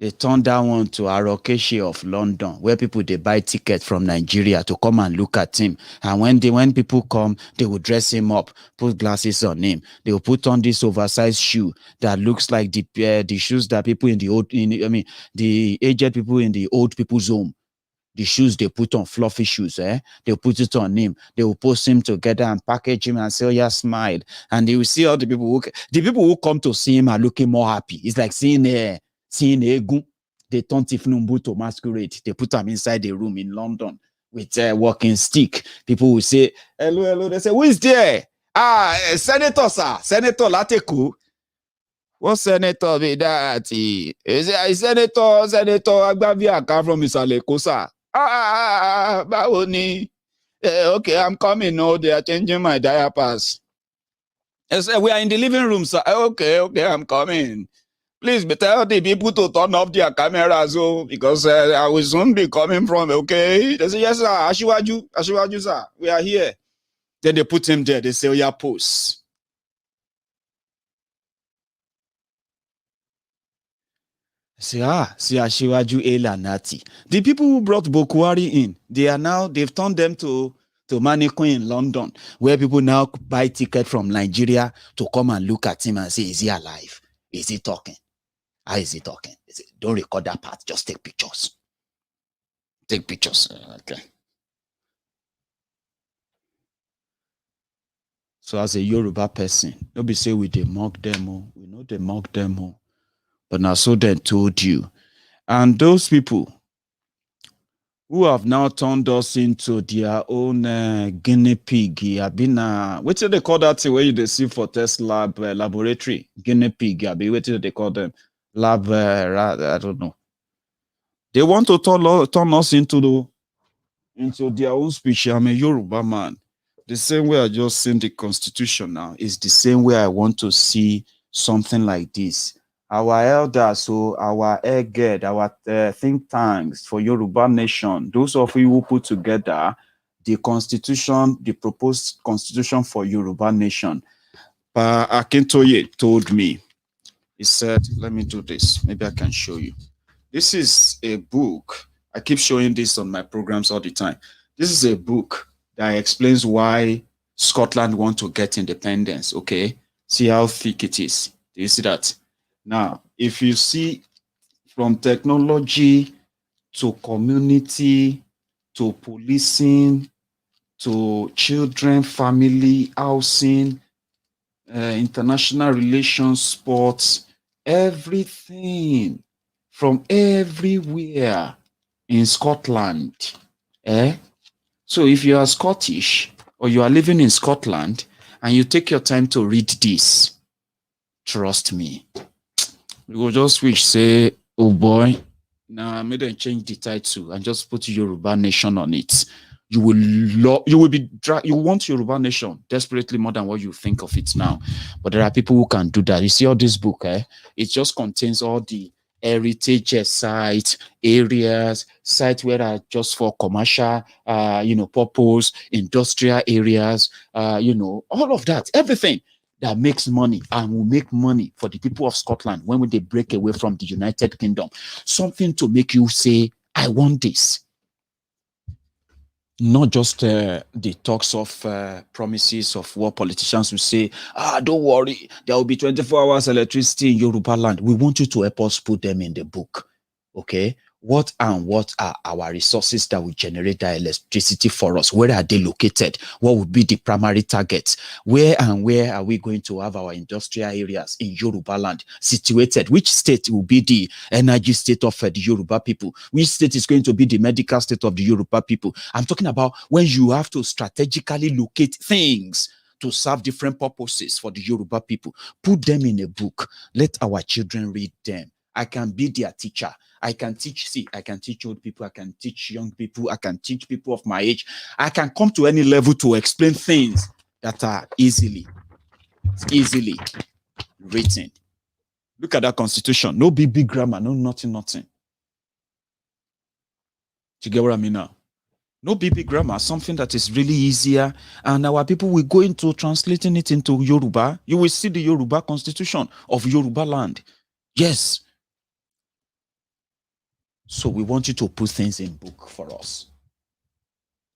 They turned that one to Arokeshi of London, where people they buy tickets from Nigeria to come and look at him. And when people come, they will dress him up, put glasses on him. They will put on this oversized shoe that looks like the shoes that people in the the aged people in the old people's home. The shoes they put on, fluffy shoes, they'll put it on him. They will post him together and package him and say, oh yeah, smile. And they will see all the people who come to see him are looking more happy. It's like seeing Maiyegun. They turn Tifnumbu to masquerade. They put him inside the room in London with a walking stick. People will say, hello. They say, who is there? Senator, sir. Senator Lateku. What senator be that? Is Senator Agbaviaka from Isaleko, sir? Bawoni. Okay, I'm coming. No, they are changing my diapers. I said, we are in the living room, sir. Okay, I'm coming. Please tell the people to turn off their cameras, because I will soon be coming from, okay? They say, yes, sir, Ashiwaju, sir, we are here. Then they put him there. They say, oh, yeah, pose. Say, see Ashiwaju Elanati. The people who brought Bokwari in, they've turned them to Maiyegun in London, where people now buy ticket from Nigeria to come and look at him and say, is he alive? Is he talking? How is he talking? Don't record that part, just take pictures. Take pictures. Okay. So as a Yoruba person, don't be say we dey mock them, we know they mock them, but now so they told you. And those people who have now turned us into their own guinea pig, have been what do they call that thing where you see for test lab laboratory? Guinea pig, what do they call them? Lab, I don't know. They want to turn us into their own species. I'm a Yoruba man. The same way I just seen the Constitution now is the same way I want to see something like this. Our elders, so our egghead, our think tanks for Yoruba nation, those of you who put together the Constitution, the proposed Constitution for Yoruba nation, Akintoye told me, he said, let me do this. Maybe I can show you. This is a book. I keep showing this on my programs all the time. This is a book that explains why Scotland want to get independence, okay? See how thick it is. Do you see that? Now, if you see from technology to community to policing to children, family, housing, international relations, sports, everything from everywhere in Scotland. So if you are Scottish or you are living in Scotland and you take your time to read this, trust me, you will just wish, say, oh boy, now I made them change the title and just put Yoruba Nation on it. You will want Yoruba Nation desperately more than what you think of it now. But there are people who can do that. You see all this book, it just contains all the heritage sites, areas, sites where are just for commercial, purpose, industrial areas, all of that, everything that makes money and will make money for the people of Scotland when they break away from the United Kingdom. Something to make you say, I want this. Not just the talks of promises of what politicians will say, don't worry, there will be 24 hours electricity in Yoruba land. We want you to help us put them in the book, okay? What are our resources that will generate that electricity for us? Where are they located? What would be the primary targets? Where are we going to have our industrial areas in Yoruba land situated? Which state will be the energy state of the Yoruba people? Which state is going to be the medical state of the Yoruba people? I'm talking about when you have to strategically locate things to serve different purposes for the Yoruba people. Put them in a book. Let our children read them. I can be their teacher. I can teach old people, I can teach young people, I can teach people of my age. I can come to any level to explain things that are easily written. Look at that Constitution. No big grammar, no nothing. Do you get what I mean now? No big grammar, something that is really easier. And our people will go into translating it into Yoruba. You will see the Yoruba Constitution of Yoruba land. Yes. So we want you to put things in book for us.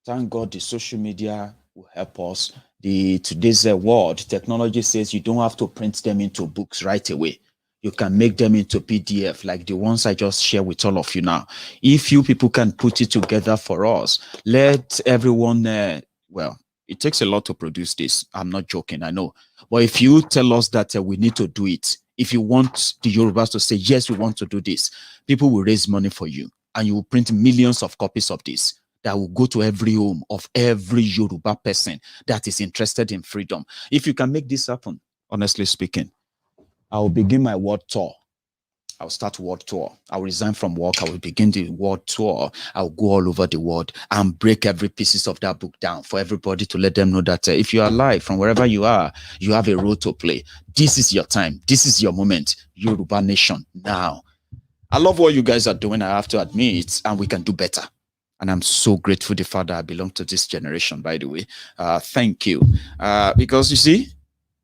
Thank God the social media will help us. Today's world, technology says you don't have to print them into books right away. You can make them into PDF, like the ones I just shared with all of you now. If you people can put it together for us, let everyone, it takes a lot to produce this. I'm not joking, I know. But if you tell us that we need to do it, if you want the Yorubas to say, yes, we want to do this, people will raise money for you and you will print millions of copies of this that will go to every home of every Yoruba person that is interested in freedom. If you can make this happen, honestly speaking, I will begin my world tour. I'll start world tour. I'll resign from work. I will begin the world tour. I'll go all over the world and break every pieces of that book down for everybody to let them know that if you are alive from wherever you are, you have a role to play. This is your time. This is your moment. Yoruba Nation now. I love what you guys are doing, I have to admit, and we can do better. And I'm so grateful the fact that I belong to this generation, by the way. Thank you. Because you see,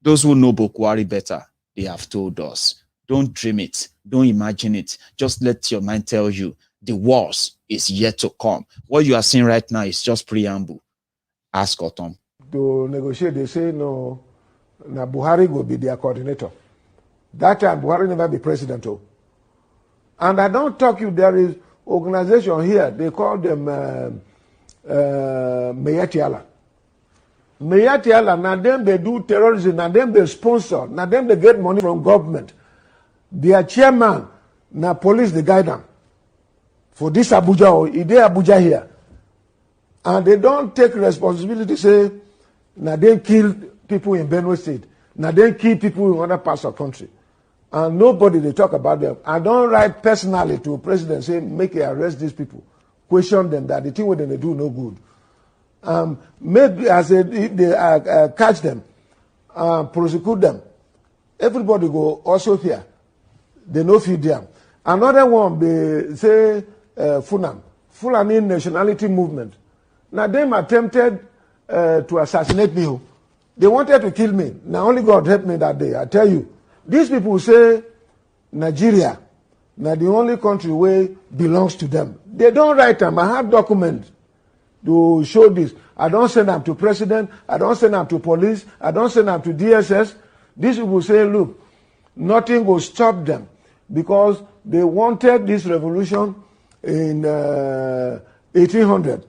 those who know Bokwari better, they have told us Don't dream it. Don't imagine it. Just let your mind tell you the worst is yet to come. What you are seeing right now is just preamble. Ask Otom. To negotiate, they say no, na Buhari will be their coordinator. That time, Buhari never be president. Oh. And I don't talk you, there is organization here, they call them Meyetiala. Meyetiala, now them they do terrorism, now them they sponsor, now them they get money from government. Their chairman, now police they guide them. For this Abuja, or they Abuja here. And they don't take responsibility, say, now they kill people in Benue State, now they kill people in other parts of the country. And nobody they talk about them. I don't write personally to a president say make it arrest these people, question them that the thing what they do no good. Maybe as they catch them, prosecute them. Everybody go also here. They no feed them. Another one they say Fulani nationality movement. Now them attempted to assassinate me. They wanted to kill me. Now only God helped me that day. I tell you. These people say Nigeria, now the only country where belongs to them. They don't write them. I have documents to show this. I don't send them to president. I don't send them to police. I don't send them to DSS. These people say, look, nothing will stop them because they wanted this revolution in 1800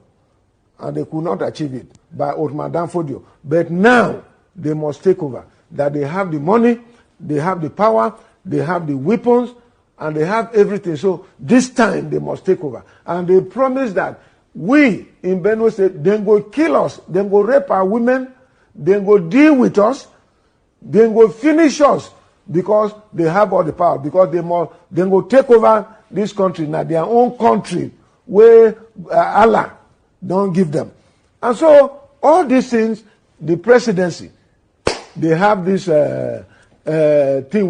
and they could not achieve it by Ottoman Danfodio. But now they must take over. That they have the money, they have the power, they have the weapons, and they have everything. So this time they must take over. And they promise that we in Benue State, then go kill us, then go rape our women, then go deal with us, then go finish us because they have all the power, because they must then go take over this country, now their own country, where Allah don't give them. And so all these things, the presidency, they have this thing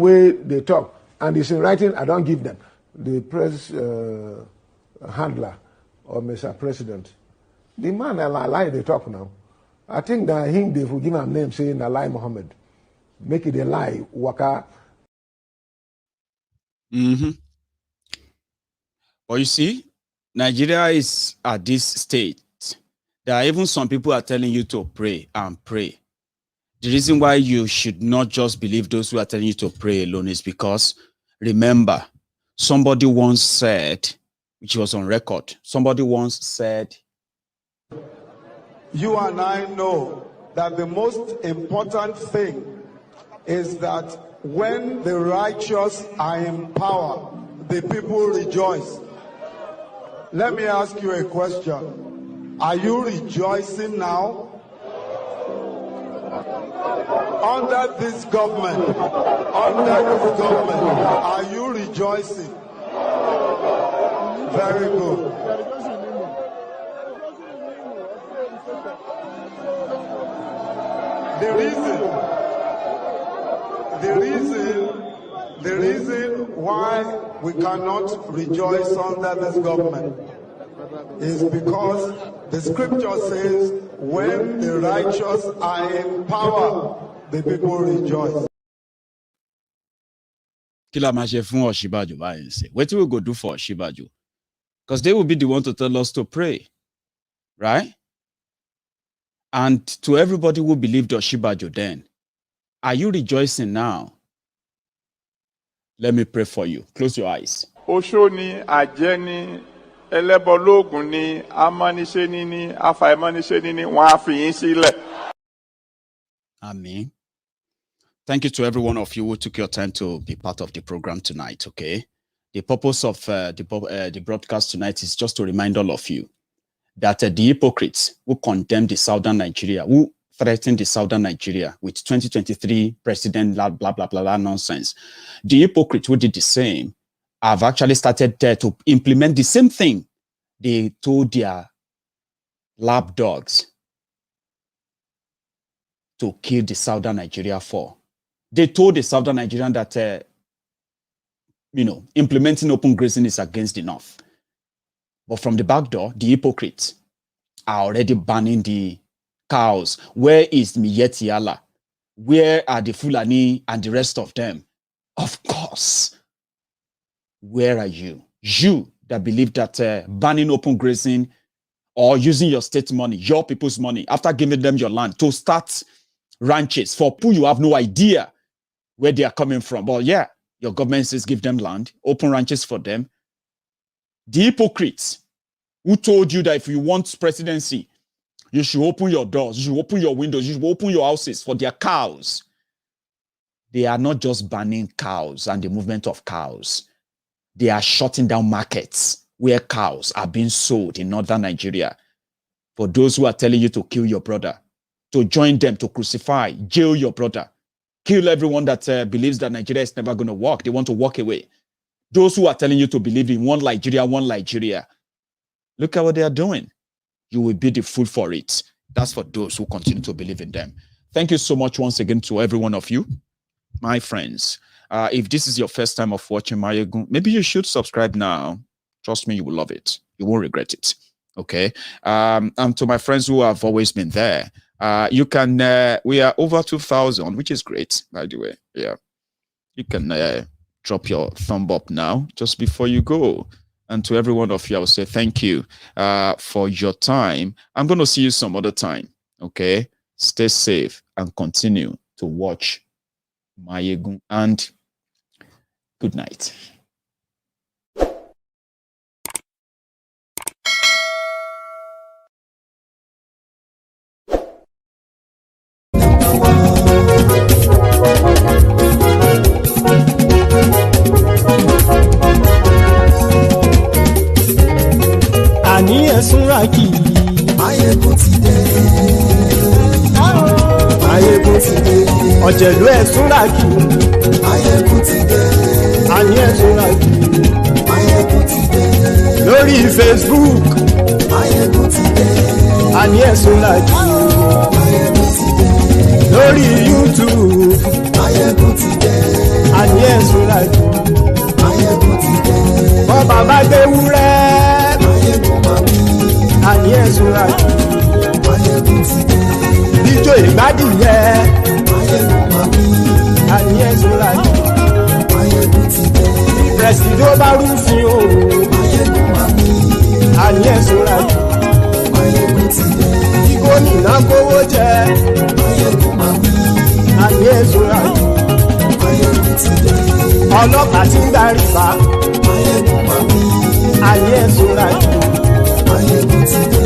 where they talk, and it's in writing. I don't give them. The press handler or Mr. President, the man a lie they talk now. I think that him they will give him name saying a lie Muhammad, make it a lie waka. But you see, Nigeria is at this state. There are even some people are telling you to pray and pray. The reason why you should not just believe those who are telling you to pray alone is because, remember, somebody once said, which was on record, somebody once said, you and I know that the most important thing is that when the righteous are in power, the people rejoice. Let me ask you a question. Are you rejoicing now? Under this government, are you rejoicing? Very good. The reason why we cannot rejoice under this government is because the scripture says, when the righteous are in power, the people rejoice. What do we go do for Osinbajo? Because they will be the one to tell us to pray, right? And to everybody who believed Osinbajo then, are you rejoicing now? Let me pray for you. Close your eyes. Oshoni, Ajeni, Elebologuni, Amanishenini, Afaimanishenini, Wafiinsile. Amen. Thank you to every one of you who took your time to be part of the program tonight, okay? The purpose of the broadcast tonight is just to remind all of you that the hypocrites who condemned the southern Nigeria, who threatened the southern Nigeria with 2023 president blah, blah, blah, blah, blah nonsense, the hypocrites who did the same have actually started to implement the same thing they told their lab dogs to kill the southern Nigeria for. They told the southern Nigerian that, implementing open grazing is against the north. But from the back door, the hypocrites are already banning the cows. Where is Miyetiala? Where are the Fulani and the rest of them? Of course. Where are you? You that believe that banning open grazing or using your state money, your people's money, after giving them your land to start ranches for people you have no idea where they are coming from. But yeah, your government says give them land, open ranches for them. The hypocrites who told you that if you want presidency, you should open your doors, you should open your windows, you should open your houses for their cows. They are not just banning cows and the movement of cows. They are shutting down markets where cows are being sold in northern Nigeria. For those who are telling you to kill your brother, to join them, to crucify, jail your brother, kill everyone that believes that Nigeria is never going to work. They want to walk away. Those who are telling you to believe in one Nigeria, look at what they are doing. You will be the fool for it. That's for those who continue to believe in them. Thank you so much once again to every one of you, my friends. If this is your first time of watching Maiyegun, maybe you should subscribe now. Trust me, you will love it. You won't regret it. Okay. And to my friends who have always been there, you can, we are over 2,000, which is great, by the way. Yeah. You can drop your thumb up now, just before you go. And to every one of you, I will say thank you for your time. I'm going to see you some other time. Okay. Stay safe and continue to watch Maiyegun, and good night. Àní ẹ̀sùnra kì í. Maiyegun ti dé. Maiyegun ti dé. Ọ̀jẹ̀lú ẹ̀sùnra kì í. Maiyegun ti dé. Àní ẹ̀sùnra kì í. Maiyegun ti dé. Lórí Facebook. Maiyegun ti dé. Àní ẹ̀sùnra kì í. Maiyegun ti dé. Lórí YouTube. Maiyegun ti dé. Àní ẹ̀sùnra kì í. Maiyegun ti dé. Bọ́ bàbá gbé wúrẹ́. Àní ẹ̀sùnra kì í. Maiyegun ti dé. Ijó ìgbádìyẹ. Maiyegun máa wí. Àní ẹ̀sùnra kì í. Maiyegun ti dé. Pẹ̀sìdó bá rúfin o. Maiyegun máa wí. Àní ẹ̀sùnra kì í. Maiyegun ti dé. Kí gómìnà kówó jẹ. Maiyegun máa wí. Àní ẹ̀sùnra kì í. Maiyegun ti dé. Ọlọ́pàá ti ń darí bá. Maiyegun máa wí. Àní ẹ̀sùnra kì í. Maiyegun ti dé.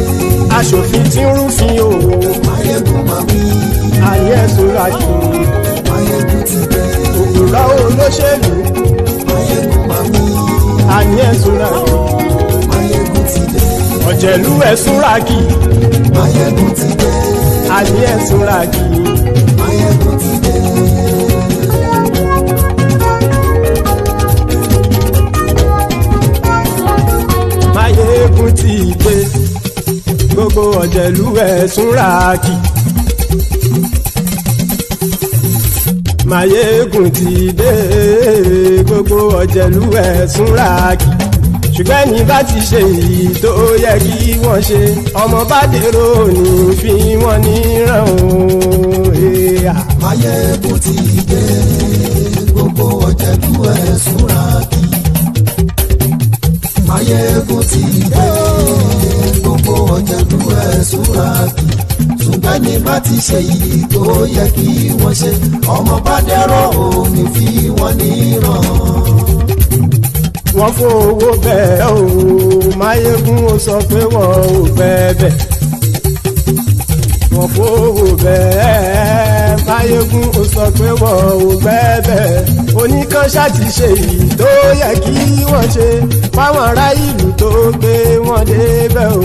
Aṣòfin tí ń rúfin o. Maiyegun máa wí. Àní ẹ̀sùnra kì í. Maiyegun ti dé. Òpùrọ́ olóṣèlú. Maiyegun máa wí. Àní ẹ̀sùnra kì í. Maiyegun ti dé. Ọ̀jẹ̀lú ẹ̀sùnra kì í. Maiyegun ti dé. Àní ẹ̀sùnra kì í. Maiyegun ti dé. Maiyegun ti dé. Gbogbo ọ̀jẹ̀lú ẹ̀sùnra kì í. Maiyegun ti dé. Gbogbo ọ̀jẹ̀lú ẹ̀sùnra kì í. Ṣùgbọ́n ní bá ti ṣe èyí tó yẹ kí wọ́n ṣe, ọmọ bá dèrò ní fi wọ́n níran o. Maiyegun ti dé. Gbogbo ọ̀jẹ̀lú ẹ̀sùnra kì í. Maiyegun ti dé. Gbogbo ọ̀jẹ̀lú ẹ̀sùnra kì í. Ṣùgbọ́n ní bá ti ṣe èyí tó yẹ kí wọ́n ṣe, ọmọ bá dèrò ní fi wọ́n níran. Wọ́n fowó bẹ́ẹ̀ o. Maiyegun ó sọ pé wọ́n ò bẹ́ẹ̀. Wọ́n fowó bẹ́ẹ̀. Maiyegun ó sọ pé wọ́n ò bẹ́ẹ̀. Oníkan ṣáàtì ṣe èyí tó yẹ kí wọ́n ṣe fáwọn ará ìlú tó gbé wọn débẹ̀ o.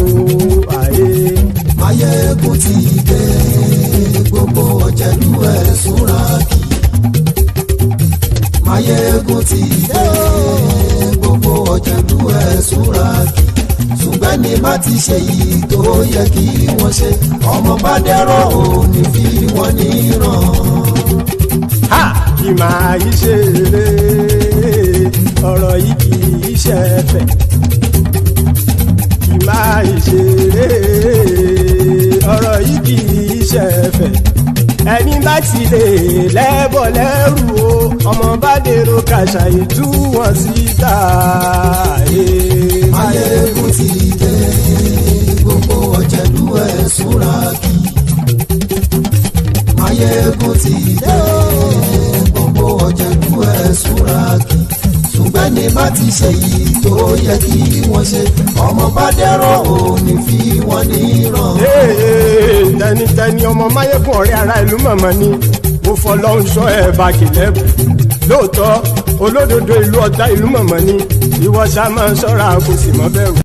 Maiyegun ti dé. Gbogbo ọ̀jẹ̀lú ẹ̀sùnra kì í. Maiyegun ti dé. Gbogbo ọ̀jẹ̀lú ẹ̀sùnra kì í. Ṣùgbọ́n ní bá ti ṣe yìí tó yẹ kí wọ́n ṣe, ọmọ bá dẹ́rọ̀ ò ní fi wọ́n níran. Kì máa yí ṣe eré, ọ̀rọ̀ yìí kì í ṣe ẹ̀fẹ̀. Kì máa yí ṣe eré, ọ̀rọ̀ yìí kì í ṣe ẹ̀fẹ̀. ẹni bá ti lè lẹ́bọ̀ lẹ́rù o ọmọ bá dèrò kàṣà ìtú wọn síta. Maiyegun ti dé gbogbo ọ̀jẹ̀lú ẹ̀ súnra kí. Maiyegun ti dé gbogbo ọ̀jẹ̀lú ẹ̀ súnra kí. ṣùgbọ́n ní bá ti ṣe yìí tó yẹ kí wọ́n ṣe ọmọ bá dẹ́rọ̀ òní fi wọ́n níran. tẹnitẹni ọmọ Maiyegun ọ̀rẹ́ ara ìlú mọ̀mọ́ ni mo fọlọ́run sọ ẹ̀ bá kìlẹ́bù lóòótọ́ olódodo ìlú ọ̀tá ìlú mọ̀mọ́ ni ìwọ ṣá máa ń ṣọ́ra kò sì mọ́ bẹ̀rù.